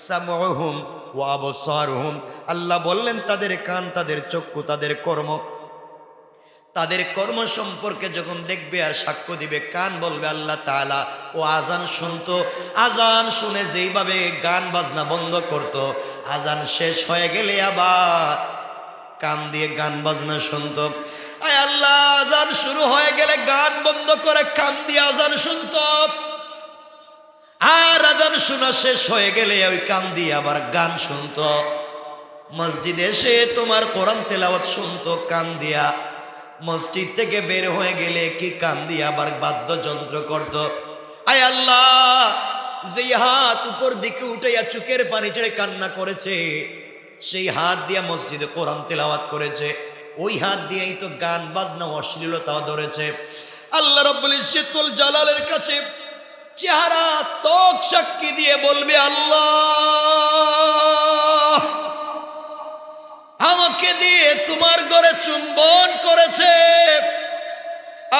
সামউহুম ওয়া আবসারুহুম। আল্লাহ বললেন তাদের কান, তাদের চক্ষু, তাদের কর্ম সম্পর্কে যখন দেখবে আর সাক্ষ্য দিবে, কান বলবে আল্লাহ তাআলা ও আজান শুনতো, আজান শুনে যেইভাবে গান বাজনা বন্ধ করত, আজান শেষ হয়ে গেলে আবার কান দিয়ে গান বাজনা শুনতো। আয় আল্লাহ, আজান শুরু হয়ে গেলে গান বন্ধ করে কান দিয়ে আজান শুনতো, আর আজান শোনা শেষ হয়ে গেলে ওই কান দিয়ে আবার গান শুনতো। মসজিদে এসে তোমার কোরআন তেলাওয়াত শুনতো কান দিয়া, মসজিদ থেকে বের হয়ে গেলে কি কান দিয়ে আবার বাদ্যযন্ত্র করত। আয় আল্লাহ, যেই হাত উপর দিকে উঠাইয়া চোখের পানি ছেড়ে কান্না করেছে, সেই হাত দিয়া মসজিদে কোরআন তেলাওয়াত করেছে, ওই হাত দিয়েই তো গান বাজনা অশ্লীলতাও ধরেছে। আল্লাহ রাব্বুল ইজ্জত ওয়াল জালালের কাছে চেহারা ত্বক সাক্ষী দিয়ে বলবে, আল্লাহ আমাকে দিয়ে তোমার ঘরে চুম্বন করেছে,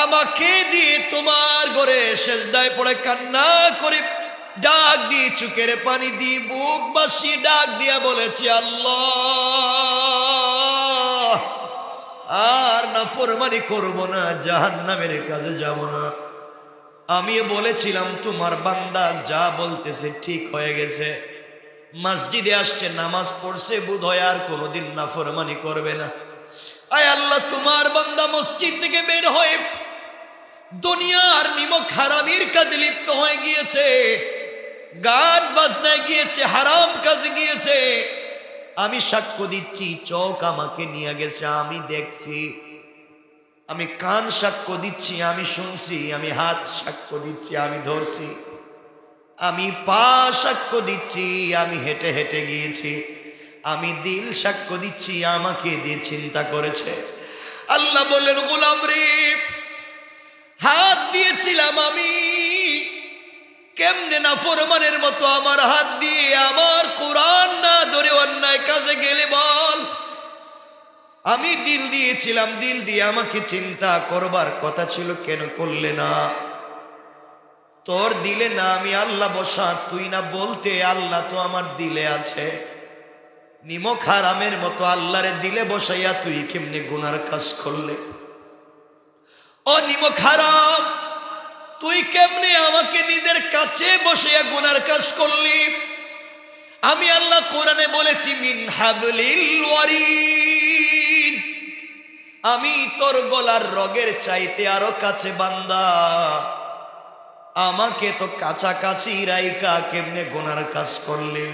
আমাকে দিয়ে তোমার ঘরে সেজদায় পড়ে কান্না করে ডাক দিয়ে চোখের পানি দিয়ে বুক বাসি ডাক দিয়া বলেছে, আল্লাহ আর নাফরমানি করব না, জাহান্নামের কাছে যাব না। আমি বলেছিলাম তোমার বান্দা যা বলতেছে ঠিক হয়ে গেছে, মসজিদে আসছে, নামাজ পড়ছে, বোধহয় আর কোনোদিন নাফরমানি করবে না। আয় আল্লাহ, তোমার বান্দা মসজিদ থেকে বের হয়ে দুনিয়ার নিমক হারামির কাজে লিপ্ত হয়ে গিয়েছে, গান বাজনায় গিয়েছে, হারাম কাজে গিয়েছে। আমি সাক্ষ্য দিচ্ছি, চোখ আমাকে নিয়ে গেছে, আমি দেখছি, আমি কান সাক্ষ্য দিচ্ছি, আমি শুনছি, আমি হাত সাক্ষ্য দিচ্ছি, আমি ধরছি, আমি পা সাক্ষ্য দিচ্ছি, আমি হেঁটে হেঁটে গিয়েছি, আমি দিল সাক্ষ্য দিচ্ছি, আমাকে দিয়ে চিন্তা করেছে। আল্লাহ বললেন, গোলাম রে হাত দিয়েছিলাম আমি, কেমনে নাফরমানের মতো আমার হাত দিয়ে আমার কোরআন না ধরে অন্যায় কাজে গেলে বল। আমি দিল দিয়েছিলাম, দিল দিয়ে আমাকে চিন্তা করবার কথা ছিল, কেন করলে না? তোর দিলে না আমি আল্লাহ বসা, তুই না বলতে আল্লাহ তো আমার দিলে আছে। নিমক হারামের মতো আল্লাহরে দিলে বসাইয়া তুই কেমনে গুনার কাজ করলে? ও নিমক হারাম, তুই কেমনে আমাকে নিজের কাছে বসাইয়া গুনার কাজ করলি? আমি আল্লাহ কোরআনে বলেছি, মিন হাবলিল ওয়ারিদ, আমি তোর গলার রগের চাইতে আরো কাছে বান্দা, আমাকে তো কাছাকাছি রাইকা কেমনে গুনার কাজ করলে?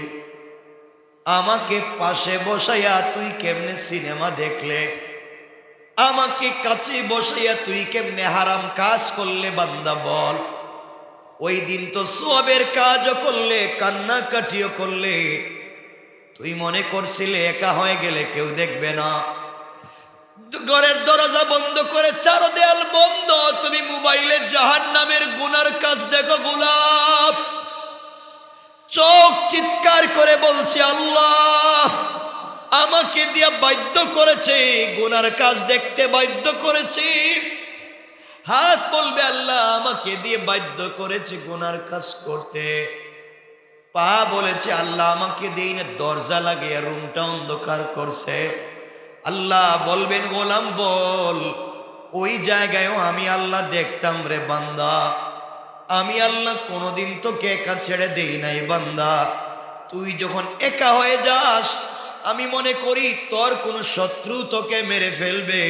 আমাকে পাশে বসাইয়া তুই কেমনে সিনেমা দেখলে? আমাকে কাছে বসাইয়া তুই কেমনে হারাম কাজ করলে বান্দা বল। ওই দিন তো সওয়াবের কাজও করলে, কান্নাকাটিও করলে, তুই মনে করছিলে একা হয়ে গেলে কেউ দেখবে না। ঘরের দরজা বন্ধ করে চার দেয়াল বন্ধ, তুমি মোবাইলে জাহান্নামের গুনার কাজ দেখো। গোলাপ চোখ চিৎকার করে বলছে আল্লাহ আমাকে দিয়া বাধ্য করেছে, গুনার কাজ দেখতে বাধ্য করেছে। হাত বলবে আল্লাহ আমাকে দিয়ে বাধ্য করেছে গুনার কাজ করতে। পা বলেছে আল্লাহ আমাকে দিয়ে না দরজা লাগিয়ে রুমটা অন্ধকার করছে। আল্লাহ বলবেন গোলাম বল, ওই জায়গায়ও আমি আল্লাহ দেখতাম রে বান্দা। আমি আল্লাহ কোনোদিন তোকে একা ছেড়ে দেই নাই বান্দা। তুই যখন একা হয়ে যাস আমি মনে করি তোর কোনো শত্রু তোকে মেরে ফেলবে,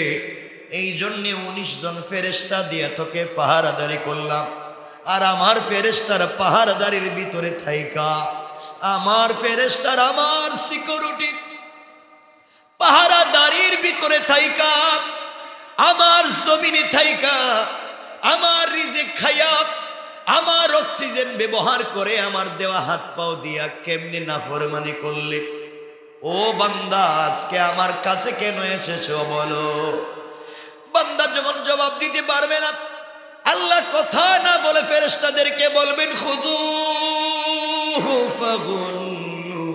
এই জন্যে 19 জন ফেরেশতা দিয়ে তোকে পাহারাদারি করলাম। আর আমার ফেরেশতার পাহারাদারির ভিতরে থাইকা, আমার ফেরেশতার আমার সিকিউরিটি পাহারাদারির ভিতরে থাইকা, আমার জমিনে থাইকা, আমার রিজিক খাইয়া, আমার অক্সিজেন ব্যবহার করে, আমার দেওয়া হাত পাও দিয়া কেমনে নাফরমানি করলে। ও বান্দা আজকে আমার কাছে কেন এসেছো বলো। বান্দা যখন জবাব দিতে পারবে না, আল্লাহ কথা না বলে ফেরেশতাদেরকে বলবেন খুদুহু ফাগুল্লু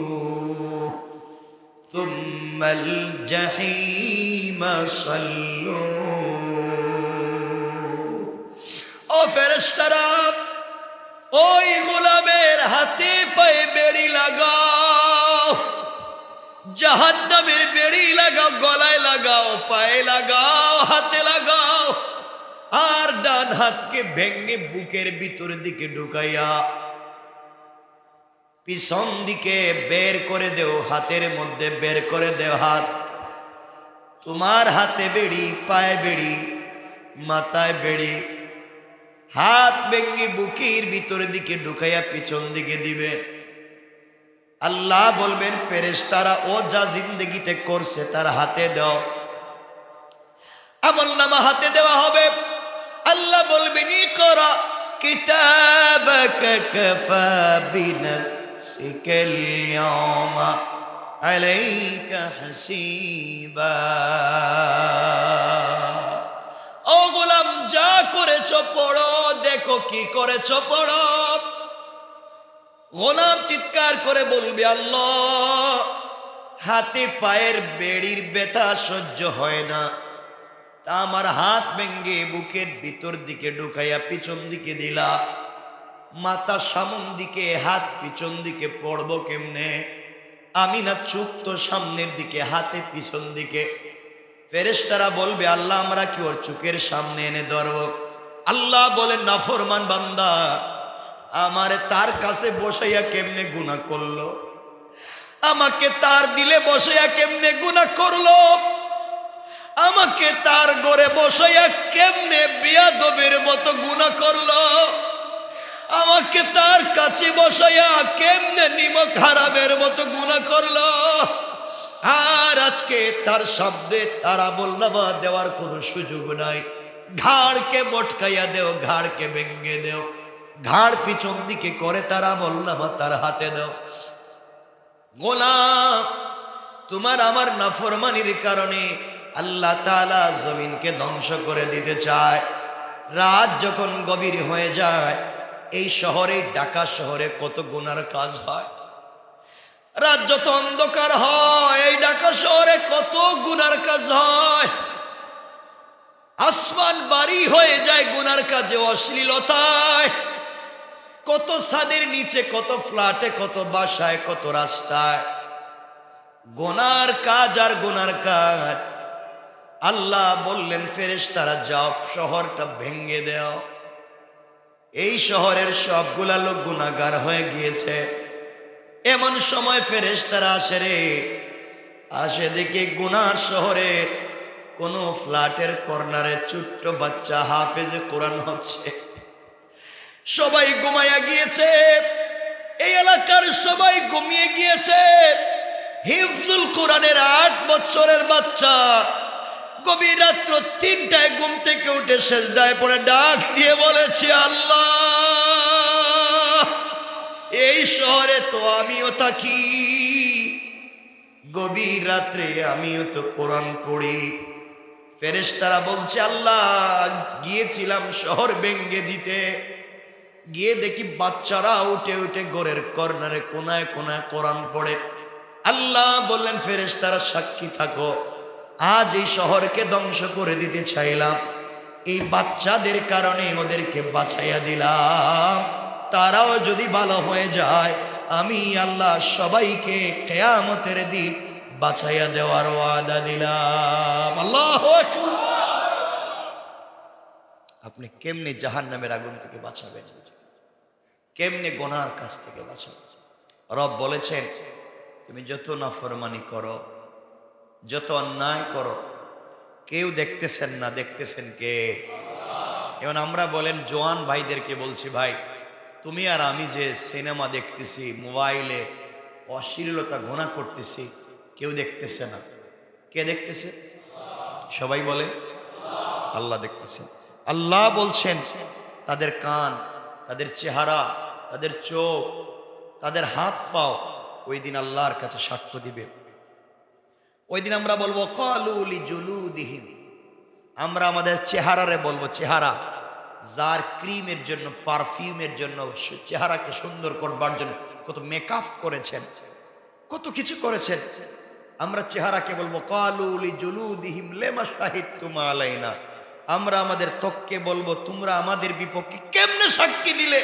সুম্মাল জাহিমা সাল্লু। ও ফেরেশতারা ওই গোলামের হাতে পায়ে বেড়ি লাগাও, জাহান্নামের বেড়ি লাগাও, গলায় লাগাও, পায়ে লাগাও, হাতে লাগাও। আর ডান হাতকে ভেঙ্গে বুকের ভিতর দিকে ঢুকাইয়া পিছন দিকে বের করে দেও, হাতের মধ্যে বের করে দেও হাত। তোমার হাতে বেড়ি, পায়ে বেড়ি, মাথায় বেড়ি, হাত ভেঙ্গে বুকের ভিতর দিকে ঢুকাইয়া পিছন দিকে দিবে। আল্লাহ বলবেন ফেরেশতারা ও যা জিন্দগিতে করছে তার হাতে দাও। আমলনামা হাতে দেওয়া হবে। আল্লাহ বলবেন ইকরা কিতাবাকা কাফা বিনাফসিকাল ইয়াওমা আলাইকা হাসিবা। ও গোলাম যা করেছো পড়ো, দেখো কি করেছো পড়ো। গোলাম চিৎকার করে বলবে আল্লাহ হাতে পায়ের বেড়ির ব্যথা সহ্য হয় না, তা আমার হাত ভেঙ্গে বুকের ভিতর দিকে ঢুকাইয়া পিছন দিকে দিলা, মাথা সামন দিকে হাত পিছন দিকে পড়ব কেমনে। আমি না চোখ তো সামনের দিকে, হাতে পিছন দিকে। ফেরেশতারা বলবে আল্লাহ আমরা কি ওর চোখের সামনে এনে ধরব? আল্লাহ বলেন নাফরমান বান্দা আমারে তার কাছে বসাইয়া কেমনে গুনাহ করলো, আমাকে তার দিলে বসাইয়া কেমনে গুনাহ করলো, আমাকে তার ঘরে বসাইয়া কেমনে বেয়াদবের মতো গুনাহ করলো, আমাকে তার কাছে বসাইয়া কেমনে নিমক হারামের মতো গুনাহ করলো। আর আজকে তার সামনে তার আমলনামা দেওয়ার কোনো সুযোগ নাই। ঘাড়কে মটকাইয়া দেও, ঘাড়কে ভেঙ্গে দেও, ঘাড় পিছন দিকে করে তার আমলনামা তার হাতে দাও। গোলাম তোমার আমার নাফরমানির কারণে আল্লাহ তাআলা জমিনকে ধ্বংস করে দিতে চায়। রাত যখন গভীর হয়ে যায়, এই শহরে ঢাকা শহরে কত গুনার কাজ হয়। রাত যত অন্ধকার হয় এই ঢাকা শহরে কত গুনার কাজ হয়। আসমান বাড়ি হয়ে যায় গুনার কাজে, অশ্লীলতায়। কত ছাদের নিচে, কত ফ্ল্যাটে, কত বাসায়, কত রাস্তায় গুনার কাজ আর গুনার কাজ। আল্লাহ বললেন ফেরেশতারা যাও শহরটা ভেঙ্গে দাও। এই শহরের সবগুলা লোক গুনাহগার হয়ে গিয়েছে। এমন সময় ফেরেশতারা আসে রে, আসে দেখে গুনার শহরে কোন ফ্ল্যাটের কর্নারে ছোট্ট বাচ্চা হাফেজে কোরআন হচ্ছে। সবাই ঘুমায়া গিয়েছে, এই এলাকার সবাই ঘুমিয়ে গিয়েছে। হিফজুল কোরআনের 8 বছরের বাচ্চা গভীর রাত্র 3টায় ঘুম থেকে উঠে সেজদায় পড়ে ডাক দিয়ে বলেছে, আল্লাহ, এই শহরে তো আমিও থাকি, গভীর রাত্রে আমিও তো কোরআন পড়ি। ফেরেশতারা বলছে, আল্লাহ, গিয়েছিলাম শহর ভেঙ্গে দিতে, গিয়ে দেখি বাচ্চারা উঠে উঠে ঘরের কর্নারে কোনায় কোনায় কোরআন পড়ে। আল্লাহ বললেন, ফেরেশতারা সাক্ষী থাকো, আজ এই শহরকে ধ্বংস করে দিতে চাইলাম, এই বাচ্চাদের কারণে ওদেরকে বাঁচাইয়া দিলাম, তারাও যদি ভালো হয়ে যায় আমি আল্লাহ সবাইকে কিয়ামতের দিন বাঁচাইয়া দেওয়ার ওয়াদা দিলাম। আল্লাহু আকবার। আপনি কেমনে জাহান্নামের আগুন থেকে বাঁচাবেন, কেমনে গুনার কাছ থেকে বাঁচাবেন? রব বলেছেন, তুমি যত নাফরমানি করো, যত অন্যায় করো, কেউ দেখতেছেন না, দেখতেছেন কে? এখন আমরা বলেন জওয়ান ভাইদেরকে বলছি, ভাই তুমি আর আমি যে সিনেমা দেখতেছি, মোবাইলে অশ্লীলতা গুনাহ করতেছি, কেউ দেখতেছে না, কে দেখতেছে? সবাই বলেন আল্লাহ দেখতেছেন। আল্লাহ বলছেন, তাদের কান, তাদের চেহারা, তাদের চোখ, তাদের হাত পাও ওই দিন আল্লাহর কাছে সাক্ষ্য দিবে। ওই দিন আমরা বলবো ক্বালু লিজুলুদিহিম, আমরা আমাদের চেহারারে বলবো, চেহারা যার ক্রিমের জন্য, পারফিউমের জন্য, চেহারাকে সুন্দর করবার জন্য কত মেকআপ করেছেন, কত কিছু করেছেন, আমরা চেহারাকে বলবো ক্বালু লিজুলুদিহিম লিমা শাহিদতুম আলাইনা, আমরা আমাদের ত্বককে বলবো, তোমরা আমাদের বিপক্ষে কেমনে সাক্ষী দিলে,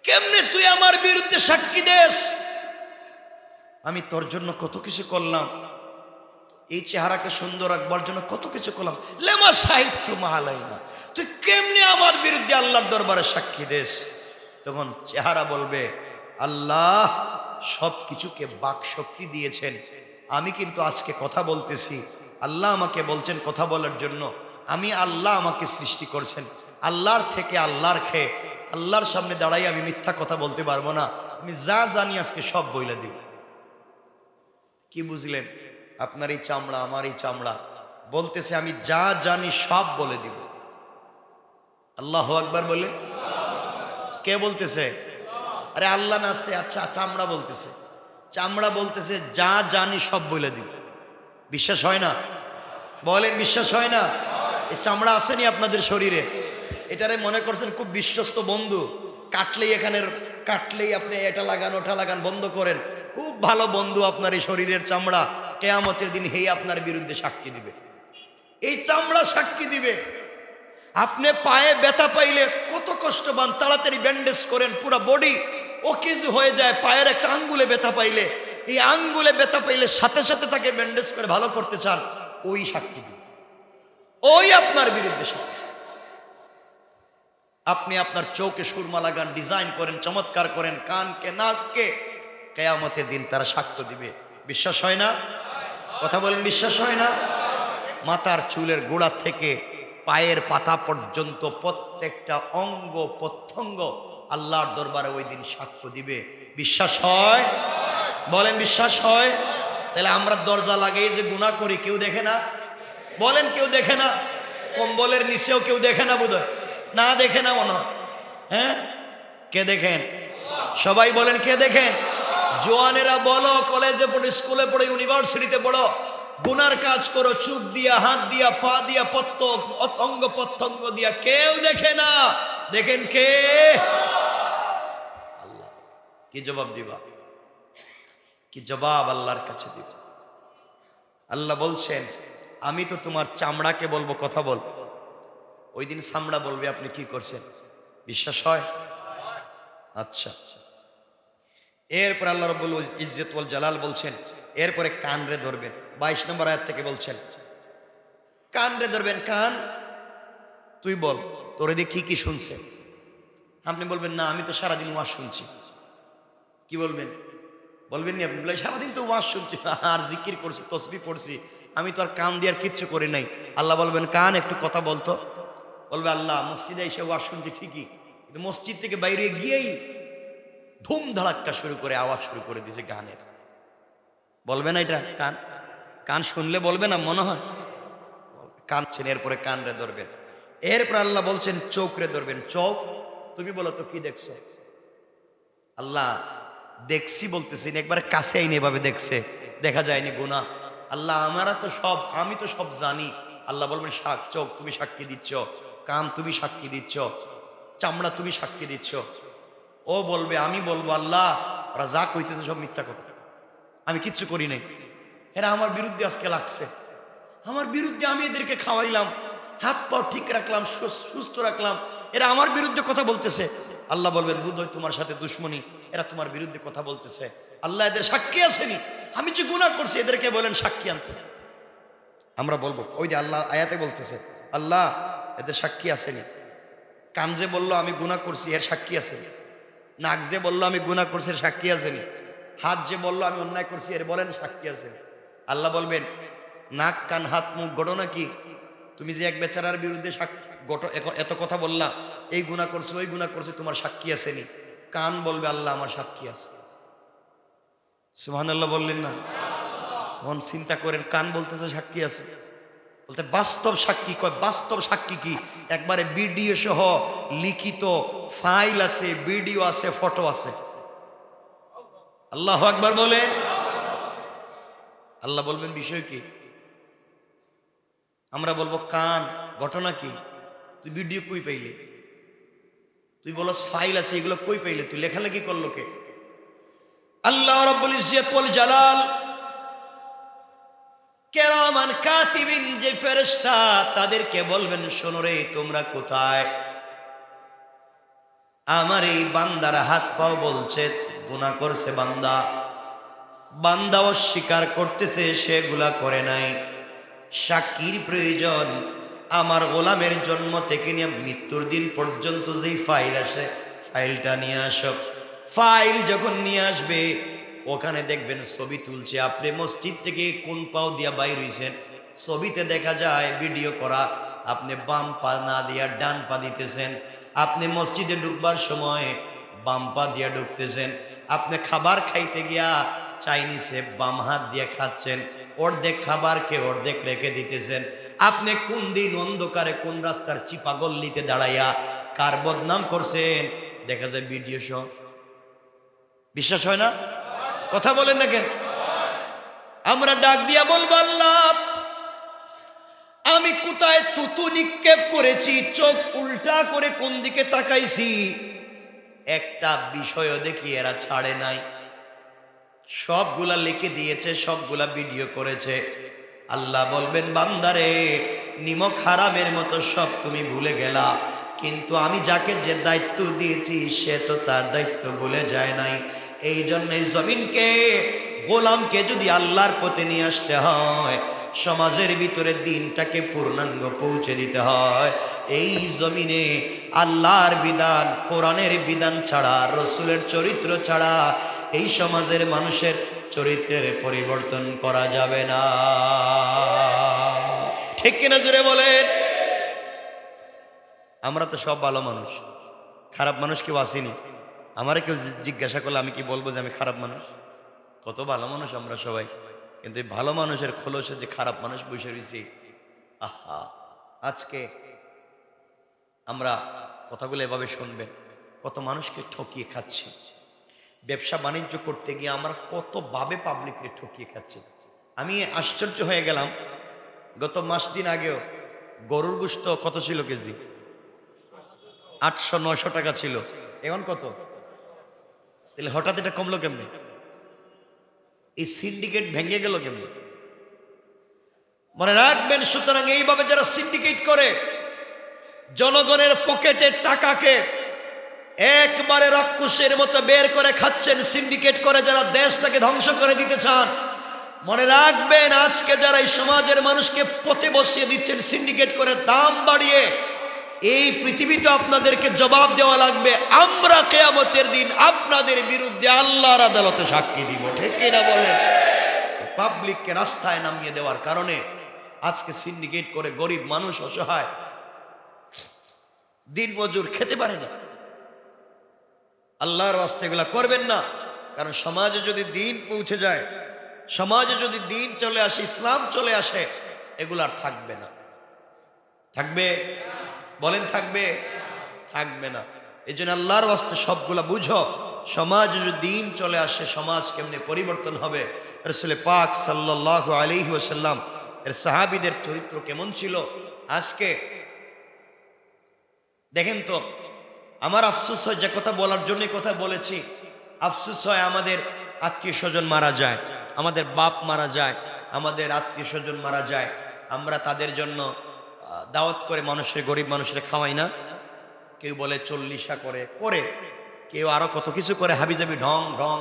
কেমনে তুই আমার বিরুদ্ধে সাক্ষী দেস, আমি তোর জন্য কত কিছু করলাম, এই চেহারাকে সুন্দর রাখবার জন্য কত কিছু করলাম, লেমা শাহিদতুম আলাইনা, তুই কেমনে আমার বিরুদ্ধে আল্লাহর দরবারে সাক্ষী দেস? তখন চেহারা বলবে, আল্লাহ সব কিছুকে বাক শক্তি দিয়েছেন, আমি কিন্তু আজকে কথা বলতেছি, আল্লাহ আমাকে বলছেন কথা বলার জন্য, আমি আল্লাহ আমাকে সৃষ্টি করছেন, আল্লাহর থেকে আল্লাহর খেয়ে আল্লাহর সামনে দাঁড়াই আমি মিথ্যা কথা বলতে পারবো না, আমি যা জানি আজকে সব বইলা দিব। কি বুঝলেন? আপনার এই চামড়া, আমার এই চামড়া বলতেছে আমি যা জানি সব বলে দিব। আল্লাহু আকবার বলে কে বলতেছে? আরে আল্লাহ না আছে, আচ্ছা চামড়া বলতেছে, চামড়া বলতেছে যা জানি সব বলে দিব। বিশ্বাস হয় না? বলেন বিশ্বাস হয় না? এই চামড়া আসেনি আপনাদের শরীরে, এটারে মনে করছেন খুব বিশ্বস্ত বন্ধু, কাটলেই এখানের কাটলেই আপনি এটা লাগান ওটা লাগান বন্ধ করেন, খুব ভালো বন্ধু আপনার এই শরীরের চামড়া। কিয়ামতের দিন হেই আপনার বিরুদ্ধে সাক্ষী দিবে, এই চামড়া সাক্ষী দিবে। আপনি পায়ে ব্যথা পাইলে কত কষ্ট পান, তাড়াতাড়ি ব্যান্ডেজ করেন, পুরো বডি অকেজ হয়ে যায়। পায়ের একটা আঙ্গুলে ব্যথা পাইলে, এই আঙ্গুলে ব্যথা পাইলে সাথে সাথে তাকে ব্যান্ডেজ করে ভালো করতে চান, ওই সাক্ষী দিবে, ওই আপনার বিরুদ্ধে সাক্ষী। আপনি আপনার চোখে সুরমা লাগান, ডিজাইন করেন, চমৎকার করেন, কানকে নাককে, কিয়ামতের দিন তারা সাক্ষ্য দিবে। বিশ্বাস হয় না? কথা বলেন বিশ্বাস হয় না? মাথার চুলের গোড়া থেকে পায়ের পাতা পর্যন্ত প্রত্যেকটা অঙ্গ প্রত্যঙ্গ আল্লাহর দরবারে ওই দিন সাক্ষ্য দিবে। বিশ্বাস হয়? বলেন বিশ্বাস হয়? তাহলে আমরা দরজা লাগাই যে গুনাহ করি, কেউ দেখে না? বলেন কেউ দেখে না? কম্বলের নিচেও কেউ দেখে না? বোধহয় না, দেখে না মনে হয়। হ্যাঁ, কে দেখেন? সবাই বলেন কে দেখেন? জোয়ানেরা বলো, কলেজে পড়ো, স্কুলে পড়ো, ইউনিভার্সিটিতে পড়ো, গুনার কাজ করো, চুপ দিয়া, হাত দিয়া, পা দিয়া, অঙ্গ প্রত্যঙ্গ দিয়া, কেউ দেখে না। দেখেন কে? আল্লাহ। কি জবাব দিবা? কি জবাব আল্লাহর কাছে দিবা? আল্লাহ বলছেন, আমি তো তোমার চামড়াকে বলবো কথা বল, ওই দিন চামড়া বলবে আপনি কি করছেন। বিশ্বাস হয়? আচ্ছা, এরপর আল্লাহ রাব্বুল ইজ্জত ওয়াল জালাল বলছেন, এরপরে কান রে ধরবেন। 22 নম্বর আয়াত থেকে বলছেন, কান রে ধরবেন। কান, তুই বল তোর এদিকে কি কি শুনছে। আপনি বলবেন না, আমি তো সারাদিন ওয়াজ শুনছি। কি বলবেন? বলবেন নি? আপনি বলবেন সারাদিন তো ওয়াজ শুনছি আর জিকির করছি, তসবিহ পড়ছি, আমি তো আর কান দিয়ে আর কিচ্ছু করি নাই। আল্লাহ বলবেন, কান একটু কথা বলতো। বলবে, আল্লাহ মসজিদে এসে ওয়াজ শুনছি ঠিকই, কিন্তু মসজিদ থেকে বাইরে গিয়েই ধুম ধাড়াক্কা শুরু করে আওয়াজ শুরু করে দিয়েছে গানের। বলবে না এটা? কান কান শুনলে বলবে না? মনে হয় কানছেন, এরপরে কান রে ধরবেন। এরপর আল্লাহ বলছেন চোখ রে ধরবেন। চোখ, তুমি বলো তো কি দেখছো? আল্লাহ দেখছি বলতেছেন, একবার কাছে আইনি এভাবে দেখছে, দেখা যায়নি গুনাহ। আল্লাহ আমি তো সব জানি। আল্লাহ বলবেন চোখ তুমি সাক্ষী দিচ্ছ, কান তুমি সাক্ষী দিচ্ছ, চামড়া তুমি সাক্ষী দিচ্ছ। ও বলবে, আমি বলবো আল্লাহ ওরা যা কইতেছে সব মিথ্যা কথা, আমি কিচ্ছু করি নাই, এরা আমার বিরুদ্ধে আজকে লাগছে, আমার বিরুদ্ধে, আমি এদেরকে খাওয়াইলাম, হাত পা ঠিক রাখলাম, সুস্থ রাখলাম, এরা আমার বিরুদ্ধে কথা বলতেছে। আল্লাহ বলবেন বোধহয় তোমার সাথে দুশ্মনী, এরা তোমার বিরুদ্ধে কথা বলতেছে। আল্লাহ এদের সাক্ষী আসেনি, আমি যে গুনাহ করছি এদেরকে বলেন সাক্ষী আনতে। আমরা বলবো ওই যে আল্লাহ আয়াতে বলতেছে, আল্লাহ এদের সাক্ষী আসেনি। কান যে বললো আমি গুনাহ করছি এর সাক্ষী আসেনি, নাক যে বললো আমি গুনাহ করছি এর সাক্ষী আসেনি, হাত যে বললো আমি অন্যায় করছি এর বলেন সাক্ষী আসেনি। আল্লাহ বলবেন নাক কান হাত মুখ ঘটনা কি? তুমি যে এক বেচারার বিরুদ্ধে এত কথা বললা, এই গুনাহ করছে ওই গুনাহ করছে, তোমার সাক্ষী আসেনি? কান বলবে আল্লাহ আমার সাক্ষী আছে। সুবহানাল্লাহ বললেন না? মন চিন্তা করেন, কান বলতেছে সাক্ষী আছে, বলতে বাস্তব সাক্ষী। কয় বাস্তব সাক্ষী কি? একবারে ভিডিও সহ লিখিত ফাইল আছে, ভিডিও আছে, ফটো আছে। আল্লাহু আকবার বলেন। আল্লাহ বলবেন বিষয় কি? আমরা বলবো কান, ঘটনা কি? তুই ভিডিও কই পাইলে? তুই বলস ফাইল আছে, এগুলো কই পাইলে? তুই লেখালেখি করলো কে? আল্লাহ রাব্বুল ইজ্জত ওয়াল জালাল কিরামান কাতিবিন যে ফেরেশতা, তাদেরকে বলবেন শোনো রে, তোমরা কোথায়? আমার এই বান্দার হাত পাও বলছে গুনাহ করছে, বান্দা অস্বীকার করতেছে সেগুলা করে নাই। সাক্ষীর প্রয়োজন। আমার গোলামের জন্ম থেকে নিয়ে মৃত্যুর দিন পর্যন্ত যেই ফাইল আসে, ফাইলটা নিয়ে আসো। ফাইল যখন নিয়ে আসবে, ওখানে দেখবেন ছবি তুলছে, আপনি মসজিদ থেকে কোন পাও দিয়া বাইর হইছেন, ছবিতে দেখা যায় ভিডিও করা, আপনি বাম পা না দিয়া ডান পা দিতেছেন, আপনি মসজিদে ঢুকবার সময় বাম পা দিয়া ঢুকতেছেন, আপনি খাবার খাইতে গিয়া চাইনিজে বাম হাত দিয়ে খাচ্ছেন, অর্ধেক খাবারকে অর্ধেক রেখে দিতেছেন, আপনি কোন দিন অন্ধকারে কোন রাস্তার চিপা গল্লিতে দাঁড়াইয়া কার বদনাম করছেন দেখা যায় ভিডিও সহ। বিশ্বাস হয় না? কথা বলেন না কেন? আমরা ডাক দিয়া বলবো আল্লাহ আমি কোথায় থুতু নিক্ষেপ করেছি, চোখ উল্টা করে কোন দিকে তাকাইছি, একটা বিষয় দেখি এরা ছাড়ে নাই, সবগুলা লিখে দিয়েছে, সবগুলা ভিডিও করেছে। আল্লাহ বলবেন বান্দারে, নিমক হারামের মতো সব তুমি ভুলে গেলা, কিন্তু আমি যাকে যে দায়িত্ব দিয়েছি সে তো তার দায়িত্ব ভুলে যায় নাই। এই জন্যই জমিনকে, গোলামকে যদি আল্লাহর পথে নিয়ে আসতে হয়, সমাজের ভিতরে দিনটাকে পূর্ণাঙ্গ পৌঁছে দিতে হয়, এই জমিনে আল্লাহর বিধান, কোরআনের বিধান ছাড়া, রসুলের চরিত্র ছাড়া এই সমাজের মানুষের চরিত্রের পরিবর্তন করা যাবে না। ঠিক কিনা জোরে বলেন? আমরা তো সব ভালো মানুষ, খারাপ মানুষ কেউ আসেনি। আমারে কেউ জিজ্ঞাসা করলে আমি কি বলবো যে আমি খারাপ মানুষ? কত ভালো মানুষ আমরা সবাই, কিন্তু এই ভালো মানুষের খোলসে যে খারাপ মানুষ বসে রয়েছে। আহা, আজকে আমরা কথাগুলো এভাবে শুনবেন, কত মানুষকে ঠকিয়ে খাচ্ছি। ব্যবসা বাণিজ্য করতে গিয়ে আমরা কতভাবে পাবলিককে ঠকিয়ে খাচ্ছি। আমি আশ্চর্য হয়ে গেলাম, গত মাস দিন আগেও গরুর গোশত কত ছিল কেজি? 800-900 টাকা ছিল, এখন কত? তাহলে হঠাৎ এটা কমলো কেমনে? এই সিন্ডিকেট ভেঙে গেল কেমনে? মনে রাখবেন, সুতরাং এইভাবে যারা সিন্ডিকেট করে জনগণের পকেটের টাকাকে একবারে রাক্ষসের মতো বের করে খাচ্ছেন, সিন্ডিকেট করে যারা দেশটাকে ধ্বংস করে দিতে চান, মনে রাখবেন আজকে যারা এই সমাজের মানুষকে পথে বসিয়ে দিচ্ছেন সিন্ডিকেট করে, দাম বাড়িয়ে, এই পৃথিবীতে আপনাদেরকে জবাব দেওয়া লাগবে। আমরা কিয়ামতের দিন আপনাদের বিরুদ্ধে আল্লাহর আদালতে সাক্ষী দিব। ঠিক কিনা বলেন? পাবলিককে রাস্তায় নামিয়ে দেওয়ার কারণে আজকে সিন্ডিকেট করে গরিব মানুষ, অসহায় দিন মজুর খেতে পারে না। আল্লাহর ওয়াস্তে এগুলা করবেন না, কারণ সমাজে যদি দিন পৌঁছে যায়, সমাজে যদি দিন চলে আসে, ইসলাম চলে আসে, এগুলো আর থাকবে না। থাকবে? বলেন থাকবে? থাকবে না। এই জন্য আল্লাহর ওয়াস্তে সবগুলা বুঝো। সমাজ যদি দিন চলে আসে, সমাজ কেমনে পরিবর্তন হবে। রাসূল পাক সাল্লাল্লাহু আলাইহি ওয়াসাল্লাম এর সাহাবীদের চরিত্র কেমন ছিল। আজকে দেখেন তো, আমার আফসোস হয়, যে কথা বলার জন্য কথা বলেছি, আফসোস হয় আমাদের আত্মীয় স্বজন মারা যায়, আমাদের বাপ মারা যায়, আমাদের আত্মীয় স্বজন মারা যায়, আমরা তাদের জন্য দাওয়াত করে মানুষের, গরিব মানুষের খাওয়াই না। কেউ বলে চল্লিশা করে করে, কেউ আরো কত কিছু করে, হাবিজাবি ঢং ঢং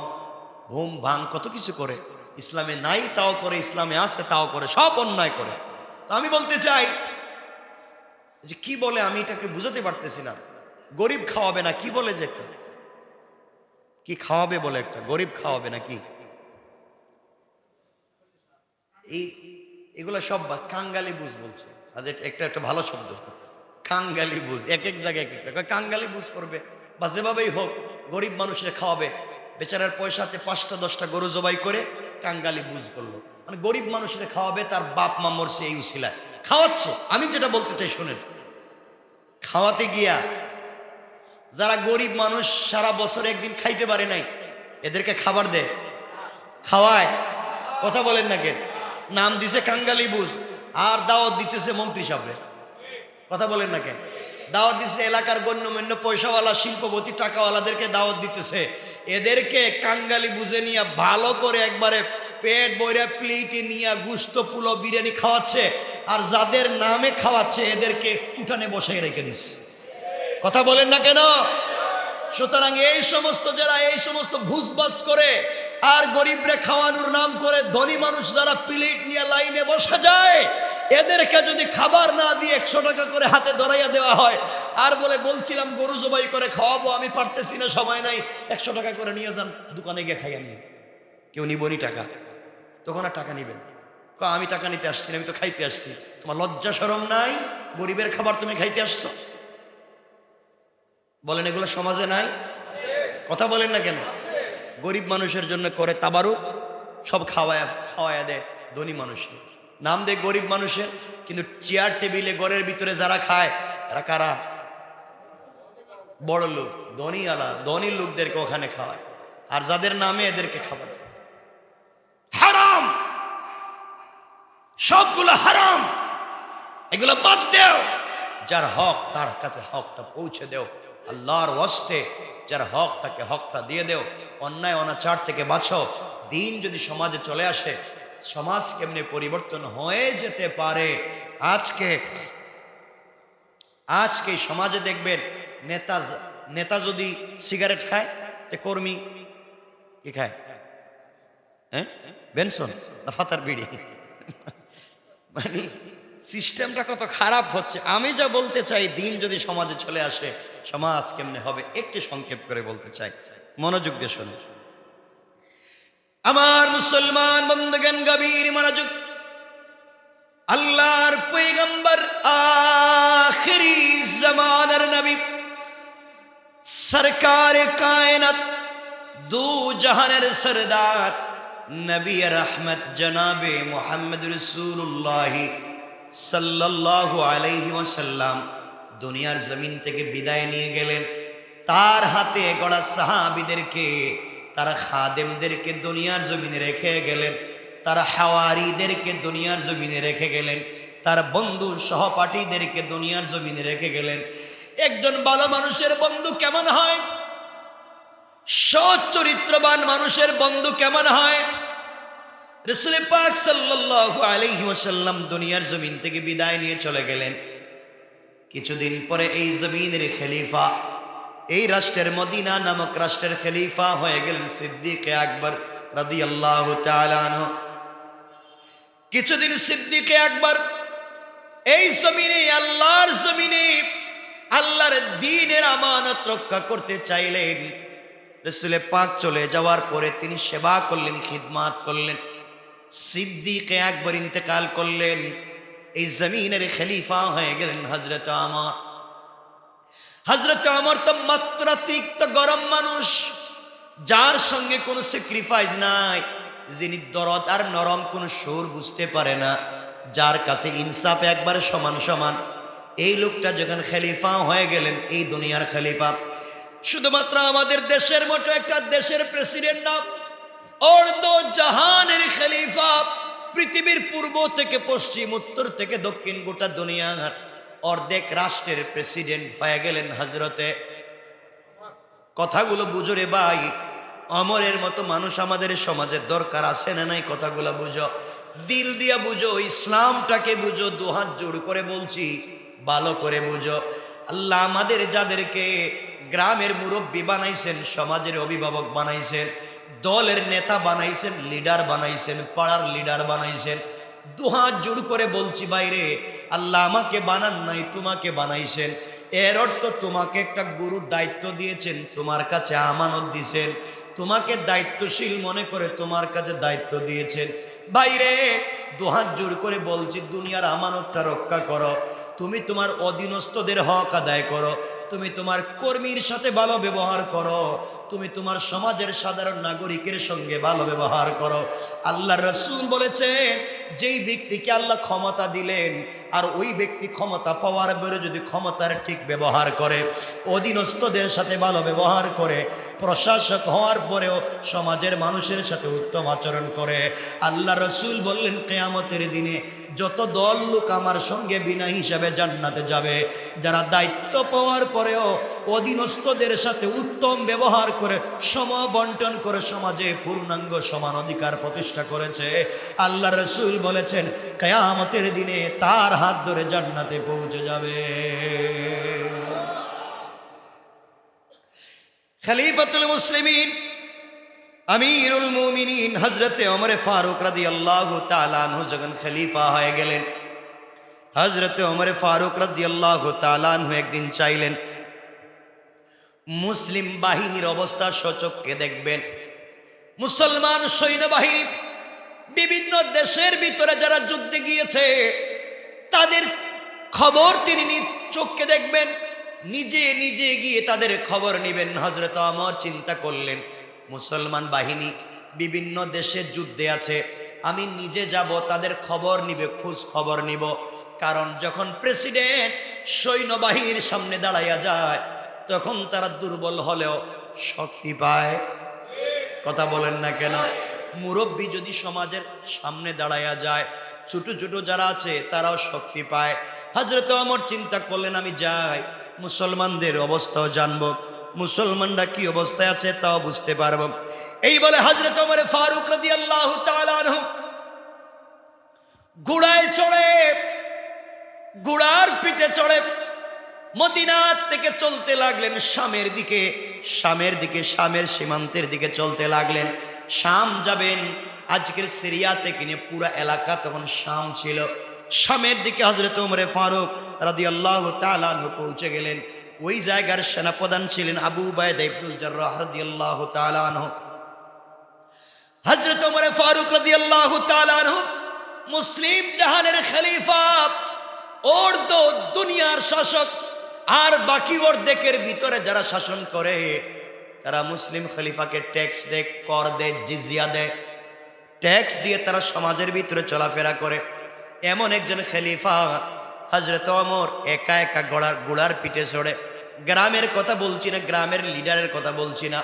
ঘুম ভাং কত কিছু করে। ইসলামে নাই তাও করে, ইসলামে আছে তাও করে, সব অন্যায় করে। তো আমি বলতে চাই যে কি বলে, আমি এটাকে বুঝাতে পারতেছি না। গরিব খাওয়াবে না, কি বলে যে একটা কি খাওয়াবে বলে, একটা গরিব খাওয়াবে না কি, এই এগুলো সব কাঙ্গালি বুঝ বলছে। একটা একটা ভালো শব্দ কাঙ্গালি বুঝ, এক এক জায়গায় এক একটা কাঙ্গালি বুঝ করবে, বা যেভাবেই হোক গরিব মানুষের খাওয়াবে। বেচারার পয়সাতে 5টা 10টা গরু জবাই করে কাঙ্গালি বুঝ করলো, মানে গরিব মানুষের খাওয়াবে, তার বাপ মা মরছে এই উসিলায় খাওয়াচ্ছে। আমি যেটা বলতে চাই শোনেন, খাওয়াতে গিয়া যারা গরিব মানুষ সারা বছর একদিন খাইতে পারে নাই, এদেরকে খাবার দেয়, খাওয়ায়। কথা বলেন না কেন? নাম দিছে কাঙ্গালি বুঝ, আর দাওয়াত দিতেছে মন্ত্রী সাহেবরে। কথা বলেন না কেন? দাওয়াত দিচ্ছে এলাকার গণ্যমান্য পয়সাওয়ালা শিল্পপতি টাকাওয়ালাদেরকে দাওয়াত দিতেছে। এদেরকে কাঙ্গালি বুঝে নিয়ে ভালো করে একবারে পেট বইরা প্লেটে নিয়ে গুস্ত ফুলো বিরিয়ানি খাওয়াচ্ছে, আর যাদের নামে খাওয়াচ্ছে এদেরকে উঠানে বসাই রেখে দিচ্ছে। কথা বলেন না কেন? সুতরাং এই সমস্ত যারা এই সমস্ত ভুজবাজ করে আর গরিবরে খাওয়ানোর নাম করে ধনী মানুষ যারা প্লেট নিয়ে লাইনে বসা যায়, এদেরকে যদি খাবার না দিয়ে 100 টাকা করে হাতে ধরাইয়া দেওয়া হয়, আর বলছিলাম গরু জবাই করে খাওয়াবো, আমি পারতেছি না, সময় নাই, 100 টাকা করে নিয়ে যান, দোকানে গিয়ে খাইয়া নিয়ে, কেউ নিবনি টাকা, তখন আর টাকা নিবেন। আমি টাকা নিতে আসছি না, আমি তো খাইতে আসছি। তোমার লজ্জা শরম নাই? গরিবের খাবার তুমি খাইতে আসছো? বলেন, এগুলো সমাজে নাই? কথা বলেন না কেন? গরিব মানুষের জন্য করে তাবারুক, সব খাওয়ায়া দেয় ধনী মানুষ, নাম দেয় গরিব মানুষের, কিন্তু চেয়ার টেবিলে ঘরের ভিতরে যারা খায় এরা কারা? বড় লোক, ধনী লোকদেরকে ওখানে খাওয়ায়, আর যাদের নামে এদেরকে খাবার। হারাম, সবগুলো হারাম, এগুলো বাদ দেও। যার হক তার কাছে হকটা পৌঁছে দেও, আল্লাহর ওয়াস্তে যার হক তাকে হকটা দিয়ে দেও। অন্যায় অনাচার থেকে বাঁচো। দিন যদি সমাজে চলে আসে, সমাজ কেমনে পরিবর্তন হয়ে যেতে পারে। আজকে সমাজে দেখবেন নেতা যদি সিগারেট খায়, তে কর্মী কি খায়? হ্যাঁ, বেনসন না ফাতার বিড়ি। মানে সিস্টেমটা কত খারাপ হচ্ছে। আমি যা বলতে চাই, দিন যদি সমাজে চলে আসে, সমাজ কেমনে হবে একটু সংক্ষেপ করে বলতে চাই, মনোযোগ দিয়ে শুনে। আমার মুসলমান বন্ধুগণ, গভীর মনোযোগ। আল্লাহর পয়গম্বর, আখিরি জামানার নবী, সরকারে কায়নাত, দু জাহানের সরদার, নবী রহমত জনাবে মুহাম্মদ রাসূলুল্লাহ সাল্লাল্লাহু আলাইহি ওয়াসাল্লাম দুনিয়ার জমিন থেকে বিদায় নিয়ে গেলেন। তার হাতে গড়া সাহাবীদেরকে, তারা খাদেমদেরকে দুনিয়ার জমিনে রেখে গেলেন, তারা হাওয়ারিদেরকে দুনিয়ার জমিনে রেখে গেলেন, তার বন্ধু সহপাঠীদেরকে দুনিয়ার জমিনে রেখে গেলেন। একজন ভালো মানুষের বন্ধু কেমন হয়? সৎ চরিত্রবান মানুষের বন্ধু কেমন হয়? রাসূল পাক সাল্লাল্লাহু আলাইহি ওয়াসাল্লাম দুনিয়ার জমিন থেকে বিদায় নিয়ে চলে গেলেন। কিছুদিন পরে এই জমিনের খলিফা, এই রাষ্ট্রের মদিনা নামক রাষ্ট্রের খলিফা হয়ে গেলেন সিদ্দিকে আকবর রাদিয়াল্লাহু তাআলা আনহু। কিছুদিন সিদ্দিকে আকবর এই জমিনে, আল্লাহর জমিনে আল্লাহর দ্বীনের আমানত রক্ষা করতে চাইলেন। রাসূল পাক চলে যাওয়ার পরে তিনি সেবা করলেন, খিদমত করলেন। সিদ্দিকে আকবর ইন্তেকাল করলেন, এই জমিনের খলিফা হয়ে গেলেন হযরত ওমর। হযরত ওমর তো মাত্রাতিরিক্ত গরম মানুষ, যার সঙ্গে কোনো স্যাক্রিফাইস নাই, যিনি দরদ আর নরম কোনো সুর বুঝতে পারে না, যার কাছে ইনসাফ একবারে সমান সমান। এই লোকটা যখন খলিফা হয়ে গেলেন, এই দুনিয়ার খলিফা, শুধুমাত্র আমাদের দেশের মতো একটা দেশের প্রেসিডেন্ট না, অর্ধ জাহানের খলিফা। পৃথিবীর পূর্ব থেকে পশ্চিম, উত্তর থেকে দক্ষিণ, গোটা দুনিয়ার অর্ধেক রাষ্ট্রের প্রেসিডেন্ট হয়ে গেলেন হজরতে। কথাগুলো বুঝো রে ভাই, অমরের মতো মানুষ আমাদের সমাজে দরকার আছে না নাই? কথাগুলো বুঝো, দিল দিয়া বুঝো, ইসলামটাকে বুঝো। দুহাত জোড় করে বলছি, ভালো করে বুঝো। আল্লাহ আমাদের যাদেরকে গ্রামের মুরব্বী বানাইছেন, সমাজের অভিভাবক বানাইছেন, দলের নেতা বানাইছেন, লিডার বানাইছেন, পাড়ার লিডার বানাইছেন, দুহাত জোড় করে বলছি বাইরে, আল্লাহ আমাকে বানান নাই, তোমাকে বানাইছেন। এর অর্থ তোমাকে একটা গুরুর দায়িত্ব দিয়েছেন, তোমার কাছে আমানত দিয়েছেন, তোমাকে দায়িত্বশীল মনে করে তোমার কাছে দায়িত্ব দিয়েছেন। বাইরে দুহাত জোর করে বলছি, দুনিয়ার আমানতটা রক্ষা করো। তুমি তোমার অধীনস্থদের হক আদায় করো, তুমি তোমার কর্মীর সাথে ভালো ব্যবহার করো, তুমি তোমার সমাজের সাধারণ নাগরিকের সঙ্গে ভালো ব্যবহার করো। আল্লাহ রসুল বলেছেন, যেই ব্যক্তিকে আল্লাহ ক্ষমতা দিলেন আর ওই ব্যক্তি ক্ষমতা পাওয়ার পরে যদি ক্ষমতার ঠিক ব্যবহার করে, অধীনস্থদের সাথে ভালো ব্যবহার করে, প্রশাসক হওয়ার পরেও সমাজের মানুষের সাথে উত্তম আচরণ করে, আল্লাহ রসুল বললেন কিয়ামতের দিনে যত দল লোক আমার সঙ্গে বিনা হিসাবে জান্নাতে যাবে, যারা দায়িত্ব পাওয়ার পরেও অধীনস্থদের সাথে উত্তম ব্যবহার করে, সমবন্টন করে সমাজে পূর্ণাঙ্গ সমান অধিকার প্রতিষ্ঠা করেছে, আল্লাহ রসুল বলেছেন কিয়ামতের দিনে তার হাত ধরে জান্নাতে পৌঁছে যাবে। খলিফাতুল মুসলিমিন আমিরুল মুমিনিন হযরতে ওমর ফারুক রাদিয়াল্লাহু তাআলা আনহু যখন খলিফা হয়ে গেলেন, হযরতে ওমর ফারুক রাদিয়াল্লাহু তাআলা আনহু একদিন চাইলেন মুসলিম বাহিনীর অবস্থা সচক্ষে দেখবেন। মুসলমান সৈন্যবাহিনী বিভিন্ন দেশের ভিতরে যারা যুদ্ধে গিয়েছে তাদের খবর তিনি নিজ চোখে দেখবেন, নিজে নিজে গিয়ে তাদের খবর নেবেন। হযরত ওমর চিন্তা করলেন, মুসলমান বাহিনী বিভিন্ন দেশে যুদ্ধে আছে, আমি নিজে যাব, তাদের খবর নিবে, খোঁজ খবর নিব। কারণ যখন প্রেসিডেন্ট সৈন্যবাহিনীর সামনে দাঁড়াইয়া যায় তখন তারা দুর্বল হলেও শক্তি পায়। কথা বলেন না কেন? মুরব্বী যদি সমাজের সামনে দাঁড়াইয়া যায়, ছোট ছোট যারা আছে তারাও শক্তি পায়। হযরত ওমর চিন্তা করলেন, আমি যাই, মুসলমানদের অবস্থাও জানবো, মুসলমানরা কি অবস্থায় আছে তাও বুঝতে পারবো। এই বলে হযরত ওমর ফারুক রাদিয়াল্লাহু তাআলা আনহু ঘোড়ায় চড়ে, ঘোড়ার পিঠে চড়ে মদিনা থেকে চলতে লাগলেন শামের দিকে, শামের সীমান্তের দিকে চলতে লাগলেন। শাম যাবেন, আজকের সিরিয়া থেকে নিয়ে পুরা এলাকা তখন শাম ছিল। শামের দিকে হযরত ওমর ফারুক রাদিয়াল্লাহু তাআলা আনহু পৌঁছে গেলেন। ওই জায়গার সেনাপ্রধান ছিলেন আবু উবাইদা ইবনুল জাররাহ রাদিয়াল্লাহু তাআলা আনহু। হযরত ওমর ফারুক রাদিয়াল্লাহু তাআলা আনহু মুসলিম জাহানের খলিফা, অর্ধ দুনিয়ার শাসক, আর বাকি অর্ধেকের ভিতরে যারা শাসন করে তারা মুসলিম খলিফাকে ট্যাক্স দেয়, কর দেয়, জিজিয়া দেয়। ট্যাক্স দিয়ে তারা সমাজের ভিতরে চলাফেরা করে। এমন একজন খলিফা হযরত ওমর একা একা ঘোড়ার পিঠে চড়ে, গ্রামের কথা বলছি না, গ্রামের লিডারের কথা বলছি না,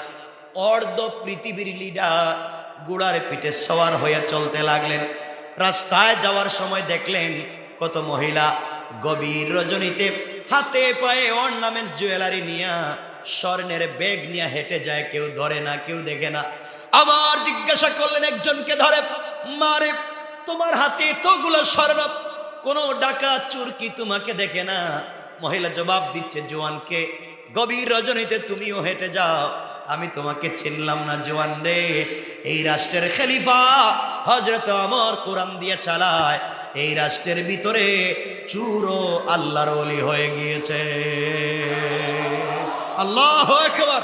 অর্ধ পৃথিবীর লিডার ঘোড়ার পিঠে সওয়ার হয়ে চলতে লাগলেন। রাস্তায় যাওয়ার সময় দেখলেন কত মহিলা গভীর রজনীতে হাতে পায়ে অর্নামেন্টস জুয়েলারি নিয়ে, স্বর্ণের ব্যাগ নিয়ে হেঁটে যায়, কেউ ধরে না, কেউ দেখে না। আবার জিজ্ঞাসা করলেন একজনকে ধরে, মারে তোমার হাতে এতগুলো স্বর্ণ, কোনো ডাকাত চোর কি তোমাকে দেখে না? মহিলা জবাব দিচ্ছে, জওয়ানকে, গভীর রজনীতে তুমিও হেঁটে যাও, আমি তোমাকে চিনলাম না জওয়ান রে। এই রাষ্ট্রের খলিফা হযরত ওমর কোরআন দিয়ে চালায়, এই রাষ্ট্রের ভিতরে চুরো আল্লাহর ওলি হয়ে গিয়েছে। আল্লাহু আকবার।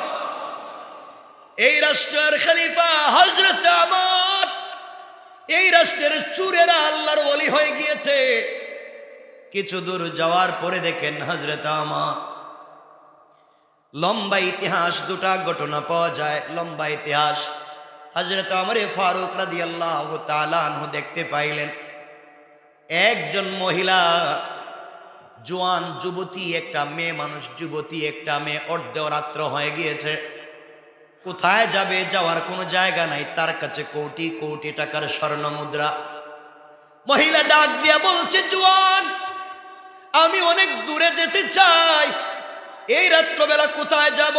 এই রাষ্ট্রের খলিফা হযরত ওমর, এই রাষ্ট্রের চুরেরা আল্লাহর ওলি হয়ে গিয়েছে। কিছু দূর যাওয়ার পরে দেখেন হযরত ওমর, লম্বা ইতিহাস, দুটা ঘটনা পাওয়া যায়, লম্বা ইতিহাস। হযরত ওমর ফারুক রাদিয়াল্লাহু তাআলা আনহু দেখতে পাইলেন একজন মহিলা জোয়ান যুবতী একটা মেয়ে মানুষ, যুবতী একটা মেয়ে, অর্ধরাত্র হয়ে গিয়েছে। কোথায় যাবে, যাওয়ার কোনো জায়গা নাই, তার কাছে কোটি কোটি টাকার স্বর্ণ মুদ্রা। মহিলা ডাক দিয়া বলছে, জোয়ান আমি অনেক দূরে যেতে চাই, এই রাত্রবেলা কোথায় যাব,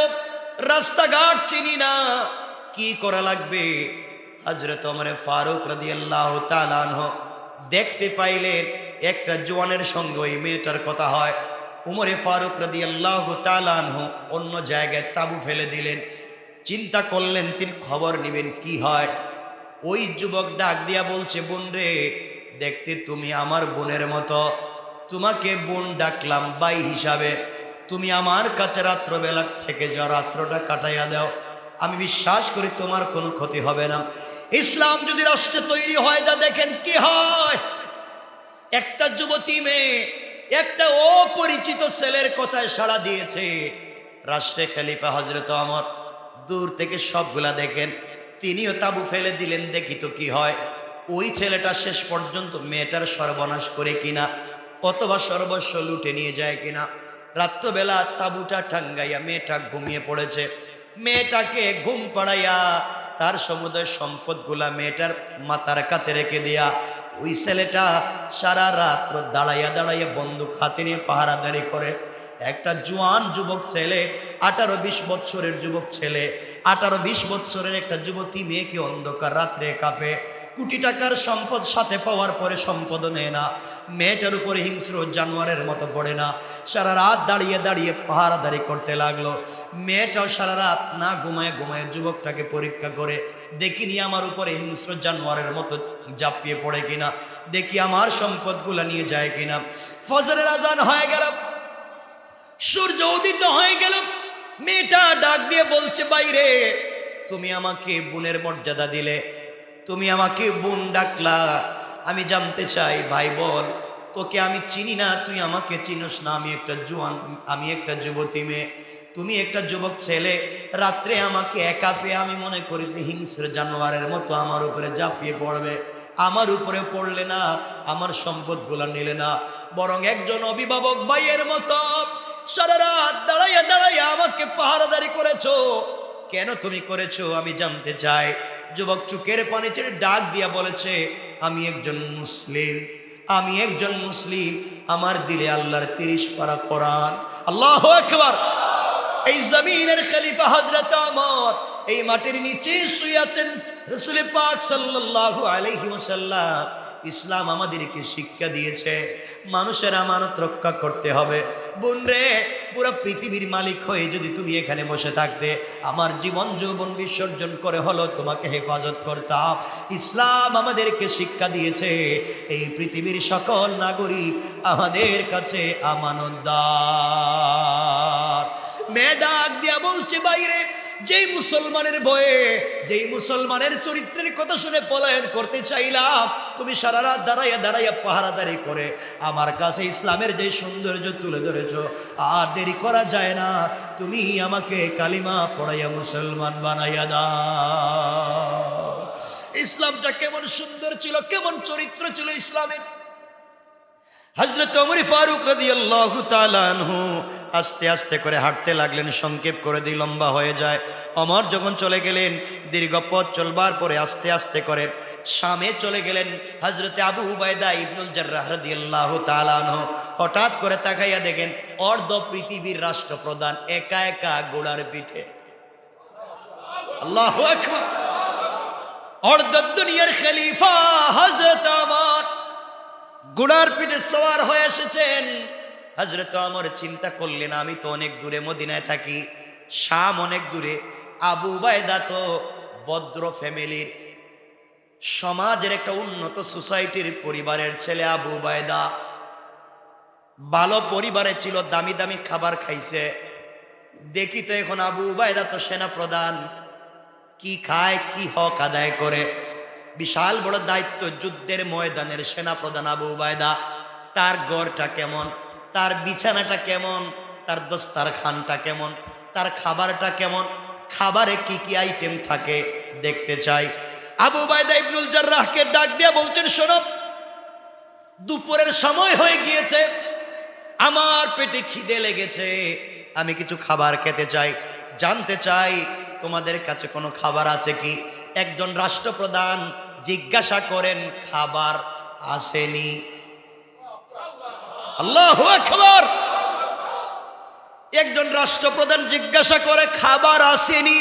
রাস্তাঘাট চিনি না, কি করা লাগবে? হযরত ওমর ফারুক রাদিয়াল্লাহু তাআলা আনহু দেখতে পাইলেন একটা জোয়ানের সঙ্গে ওই মেয়েটার কথা হয়। ওমর ফারুক রাদিয়াল্লাহু তাআলা আনহু অন্য জায়গায় তাঁবু ফেলে দিলেন। চিন্তা করলেন তিনি খবর নেবেন কি হয়। ওই যুবক ডাক দিয়া বলছে, বোন রে, দেখতে তুমি আমার বোনের মতো, তোমাকে বোন ডাকলাম ভাই হিসাবে, তুমি আমার কাছে রাত্রবেলা থেকে যাও, রাত্রটা কাটাইয়া দাও, আমি বিশ্বাস করি তোমার কোনো ক্ষতি হবে না। ইসলাম যদি রাষ্ট্রে তৈরি হয়, যা দেখেন কি হয়। একটা যুবতী মেয়ে একটা অপরিচিত ছেলের কথায় সাড়া দিয়েছে। রাষ্ট্রে খলিফা হযরত ওমর দূর থেকে সবগুলা দেখেন, তিনিও তাঁবু ফেলে দিলেন, দেখি তো কি হয়। ওই ছেলেটা শেষ পর্যন্ত মেয়েটার সর্বনাশ করে কিনা, অথবা সর্বস্ব লুটে নিয়ে যায় কিনা। রাত্রবেলা তাঁবুটা টাঙ্গাইয়া মেয়েটা ঘুমিয়ে পড়েছে। মেয়েটাকে ঘুম পাড়াইয়া তার সমুদয় সম্পদগুলা মেয়েটার মাথার কাছে রেখে দিয়া ওই ছেলেটা সারা রাত্র দাঁড়াইয়া দাঁড়াইয়া বন্দুক হাতে নিয়ে পাহারাদারি করে। একটা জোয়ান যুবক ছেলে, 18-20 বছরের যুবক ছেলে, 18-20 বছরের একটা যুবতী মেয়েকে অন্ধকার রাত্রে কাঁপে। কোটি টাকার সম্পদ সাথে পাওয়ার পরে সম্পদও নেয় না, মেয়েটার উপরে হিংস্র জানোয়ারের মতো পড়ে না, সারা রাত দাঁড়িয়ে দাঁড়িয়ে পাহারাদারি করতে লাগলো। মেয়েটাও সারা রাত না ঘুমায় ঘুমায় যুবকটাকে পরীক্ষা করে, দেখিনি আমার উপরে হিংস্র জানোয়ারের মতো ঝাঁপিয়ে পড়ে কিনা, দেখি আমার সম্পদগুলা নিয়ে যায় কিনা। ফজরের আজান হয়ে গেল, সূর্য উদিত হয়ে গেল। মেয়েটা ডাক দিয়ে বলছে, বাইরে তুমি আমাকে বোনের মর্যাদা দিলে, তুমি আমাকে বোন ডাকলা, আমি জানতে চাই ভাই বল, তোকে আমি চিনি না, তুই আমাকে চিনোস না, আমি একটা জোয়ান, আমি একটা যুবতী মেয়ে, তুমি একটা যুবক ছেলে। রাত্রে আমাকে একা পেয়ে আমি মনে করেছি হিংস্র জানোয়ারের মতো আমার উপরে ঝাঁপিয়ে পড়বে, আমার উপরে পড়লে না, আমার সম্পদগুলো নিলে না, বরং একজন অভিভাবক ভাইয়ের মতো সারা রাত দাঁড়াইয়া দাঁড়াইয়া আমাকে পাহারাদারি করেছো। কেন তুমি করেছো আমি জানতে চাই। যুবক চুকের পানি ছেড়ে ডাক দিয়া বলেছে, আমি একজন মুসলিম, আমি একজন মুসলিম, আমার দিলে আল্লাহর 30 পারা কোরআন। আল্লাহু আকবার। এই জমিনের খলিফা হযরত ওমর এই মাটির নিচে শুয়ে আছেন রাসূল পাক সাল্লাল্লাহু আলাইহি ওয়াসাল্লাম। ইসলাম আমাদেরকে শিক্ষা দিয়েছে মানুষের আমানত রক্ষা করতে হবে। বোন রে, পুরো পৃথিবীর মালিক হয়ে যদি তুমি এখানে বসে থাকতে, আমার জীবন যৌবন বিসর্জন করে হলো তোমাকে হেফাজত করতাম। ইসলাম আমাদেরকে শিক্ষা দিয়েছে এই পৃথিবীর সকল নাগরিক আমাদের কাছে আমানতদার। মেয়ে ডাক দিয়া বলছে, বাইরে যেই মুসলমানের ভয়ে, যেই মুসলমানের চরিত্রের কথা শুনে পলায়ন করতে চাইলাম, তুমি সারা রাত দাঁড়াইয়া দাঁড়াইয়া পাহারাদারি করে আমার কাছে ইসলামের যে সৌন্দর্য তুলে ধরেছ, আর দেরি করা যায় না, তুমি আমাকে কালিমা পড়াইয়া মুসলমান বানাইয়া দাও। ইসলামটা কেমন সুন্দর ছিল, কেমন চরিত্র ছিল ইসলামের। হযরত ওমর ফারুক রাদিয়াল্লাহু তাআলা আনহু আস্তে আস্তে করে হাঁটতে লাগলেন, সংক্ষেপ করে দিয়ে লম্বা হয়ে যায়। ওমর যখন চলে গেলেন, দীর্ঘ পথ চলবার পরে আস্তে আস্তে করে শামে চলে গেলেন। হযরতে আবু উবাইদা ইবনুল জাররাহ রাদিয়াল্লাহু তাআলা আনহু হঠাৎ করে তাকাইয়া দেখেন অর্ধ পৃথিবীর রাষ্ট্রপ্রধান একা একা ঘোড়ার পিঠে। আল্লাহু আকবার। অর্ধ দুনিয়ার খলিফা হযরত ওমর ঘোড়ার পিঠে সওয়ার হয়ে এসেছেন। হযরত ওমর চিন্তা করলেন, আমি তো অনেক দূরে মদিনায় থাকি, শাম অনেক দূরে, আবু উবাইদা তো ভদ্র ফ্যামিলির, সমাজের একটা উন্নত সোসাইটির পরিবারের ছেলে। আবু উবাইদা ভালো পরিবারে ছিল, দামি দামি খাবার খাইছে। দেখি তো এখন আবু উবাইদা তো সেনা প্রধান, কি খায়, কি হক আদায় করে, বিশাল বড় দায়িত্ব, যুদ্ধের ময়দানের সেনা প্রধান আবু উবাইদা। তার ঘরটা কেমন, তার বিছানাটা কেমন, তার দস্তারখানটা কেমন, তার খাবারটা কেমন, খাবারে কি কি আইটেম থাকে দেখতে চাই। আবু উবাইদা ইবনুল জাররাহকে ডাক দিয়ে বলছেন, শোনো, দুপুরের সময় হয়ে গিয়েছে, আমার পেটে খিদে লেগেছে, আমি কিছু খাবার খেতে চাই, জানতে চাই তোমাদের কাছে কোনো খাবার আছে কি? একজন রাষ্ট্রপ্রধান জিজ্ঞাসা করেন, খাবার আসেনি? আল্লাহু আকবার। একজন রাষ্ট্রপ্রধান জিজ্ঞাসা করে, খাবার আসেনি।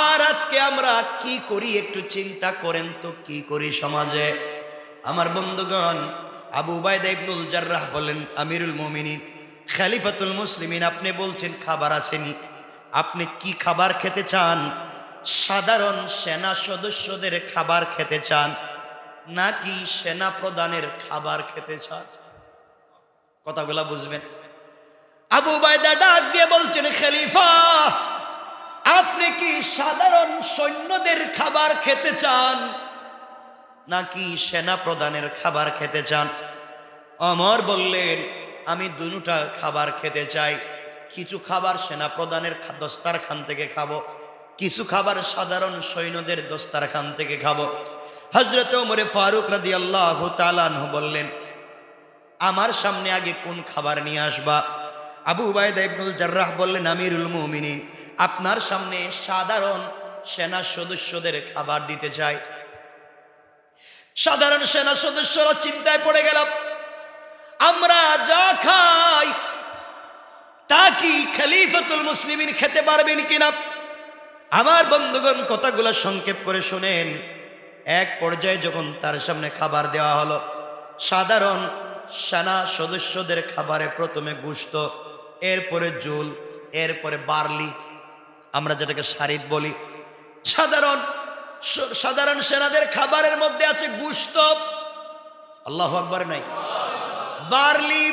আর আজকে আমরা কি করি একটু চিন্তা করেন তো, কি করি সমাজে? আমার বন্ধুগণ, আবু উবাইদা ইবনুল জাররাহ বলেন, আমিরুল মুমিনিন, খলিফাতুল মুসলিমিন, আপনি বলছেন খাবার আসেনি, আপনি কি খাবার খেতে চান? সাধারণ সেনা সদস্যদের খাবার খেতে চান নাকি সেনা প্রধানের খাবার খেতে চান? কথাগুলা বুঝবেন। আবু উবাইদা ডাক দিয়ে বলছেন, খলিফা, আপনি কি সাধারণ সৈন্যদের খাবার খেতে চান নাকি সেনা প্রধানের খাবার খেতে চান? ওমর বললেন, আমি দুটোটা খাবার খেতে চাই। কিছু খাবার সেনা প্রধানের দস্তারখান থেকে খাবো, কিছু খাবার সাধারণ সৈন্যদের দস্তারখান থেকে খাবো। হযরত ওমর ফারুক রাদিয়াল্লাহু তাআলা আনহু বললেন, আমার সামনে আগে কোন খাবার নিয়ে আসবা? আবু উবাইদা ইবনুল জাররাহ বললেন, আমিরুল মুমিনিন, আপনার সামনে সাধারণ সেনা সদস্যদের খাবার দিতে চাই। সাধারণ সেনা সদস্যরা চিন্তায় পড়ে গেল, আমরা যা খাই তা কি খলিফাতুল মুসলিমিন খেতে পারবেন কিনা? আমার বন্ধুগণ, কথাগুলো সংক্ষেপ করে শুনেন। এক পর্যায়ে যখন তার সামনে খাবার দেওয়া হলো, সাধারণ সেনা সদস্যদের খাবারে প্রথমে গোশত, এরপরে জুল, এরপরে বার্লি, আমরা যেটাকে শারিদ বলি। সাধারণ সেনাদের খাবারের মধ্যে আছে গোশত, আল্লাহু আকবার নাই, বার্লি,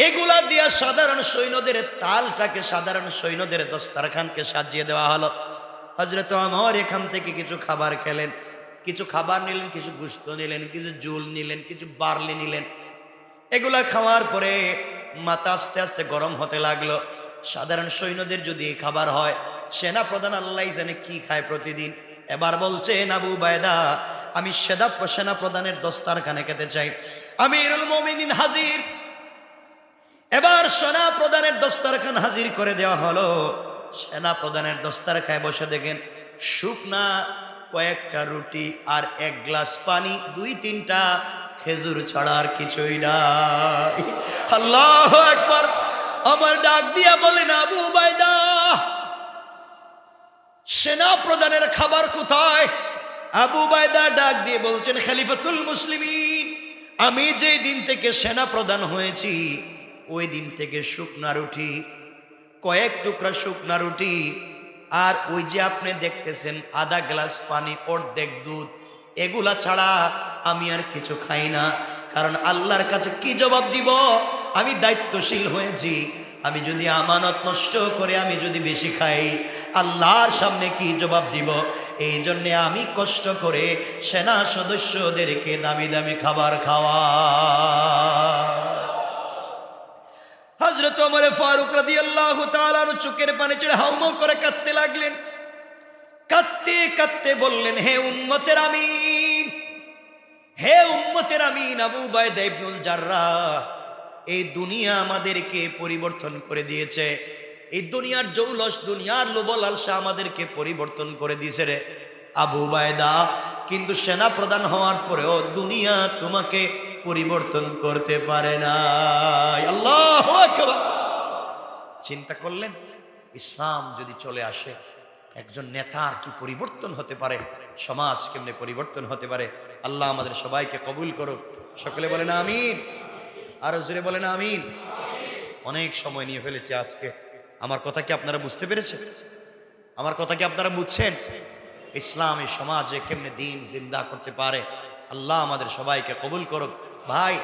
এগুলা দিয়া সাধারণ সৈন্যদের তালটাকে, সাধারণ সৈন্যদের দস্তারখানকে সাজিয়ে দেওয়া হলো। হযরত ওমর এখান থেকে কিছু খাবার খেলেন, কিছু খাবার নিলেন, কিছু গোশত নিলেন, কিছু জুল নিলেন, কিছু বার্লি নিলেন। এগুলা খাওয়ার পরে মাথা আস্তে আস্তে গরম হতে লাগলো। সাধারণ সৈন্যদের যদি এই খাবার হয়, সেনা প্রধান আল্লাহ জানে কি খায় প্রতিদিন। এবার বলছেন, আবু উবাইদা, আমি সেনা প্রধানের দস্তারখানে খেতে চাই। আমিরুল মুমিনিন হাজির। এবার সেনা প্রধানের দস্তারখান হাজির করে দেওয়া হলো। সেনা প্রধানের দস্তারখানে বসে দেখেন শুকনা কয়েকটা রুটি আর এক গ্লাস পানি, 2-3টা খেজুর ছাড়া আর কিছুই নাই। আল্লাহু আকবার। আমার ডাক দিয়া বলেন, আবু উবাইদা, সেনা প্রধানের খাবার কোথায়? আবু উবাইদা ডাক দিয়ে বলছেন, খলিফাতুল মুসলিমিন, আমি যেই দিন থেকে সেনা প্রধান হয়েছি ওই দিন থেকে শুকনা রুটি, কয়েক টুকরা শুকনা রুটি, আর ওই যে আপনি দেখতেছেন আধা গ্লাস পানি, অর্ধেক দুধ, এগুলা ছাড়া আমি আর কিছু খাই না। কারণ আল্লাহর কাছে কি জবাব দিব? আমি দায়িত্বশীল হয়েছি, আমি যদি আমানত নষ্ট করে আমি যদি বেশি খাই, আল্লাহর সামনে কি জবাব দিব? এই জন্যে আমি কষ্ট করে সেনা সদস্যদেরকে দামি দামি খাবার খাওয়া। হযরত ওমর ফারুক রাদিয়াল্লাহু তাআলা চোখের পানি ছেড়ে হাউমাউ করে কাঁদতে লাগলেন। কাঁদতে কাঁদতে বললেন, হে উম্মতের আমিন, হে উম্মতের আমিন, আবু উবাইদা ইবনুল জাররাহ, এই দুনিয়া আমাদেরকে পরিবর্তন করে দিয়েছে। এই দুনিয়ার জৌলস, দুনিয়ার লোভ লালসা আমাদেরকে পরিবর্তন করে দিয়েছে রে আবু উবাইদা। কিন্তু সেনা প্রধান হওয়ার পরেও দুনিয়া তোমাকে পরিবর্তন করতে পারে না। আল্লাহু আকবার। চিন্তা করলেন, ইসলাম যদি চলে আসে, একজন নেতার কি পরিবর্তন হতে পারে, সমাজ কেমনে পরিবর্তন হতে পারে। আল্লাহ আমাদের সবাইকে কবুল করুক। সকলে বলেন আমিন, আরো জোরে বলেন আমিন। অনেক সময় নিয়ে ফেলেছি আজকে। আমার কথা কি আপনারা বুঝতে পেরেছেন? আমার কথা কি আপনারা বুঝছেন? ইসলাম এই সমাজে কেমনে দিন জিন্দা করতে পারে। আল্লাহ আমাদের সবাইকে কবুল করুক। ভাই,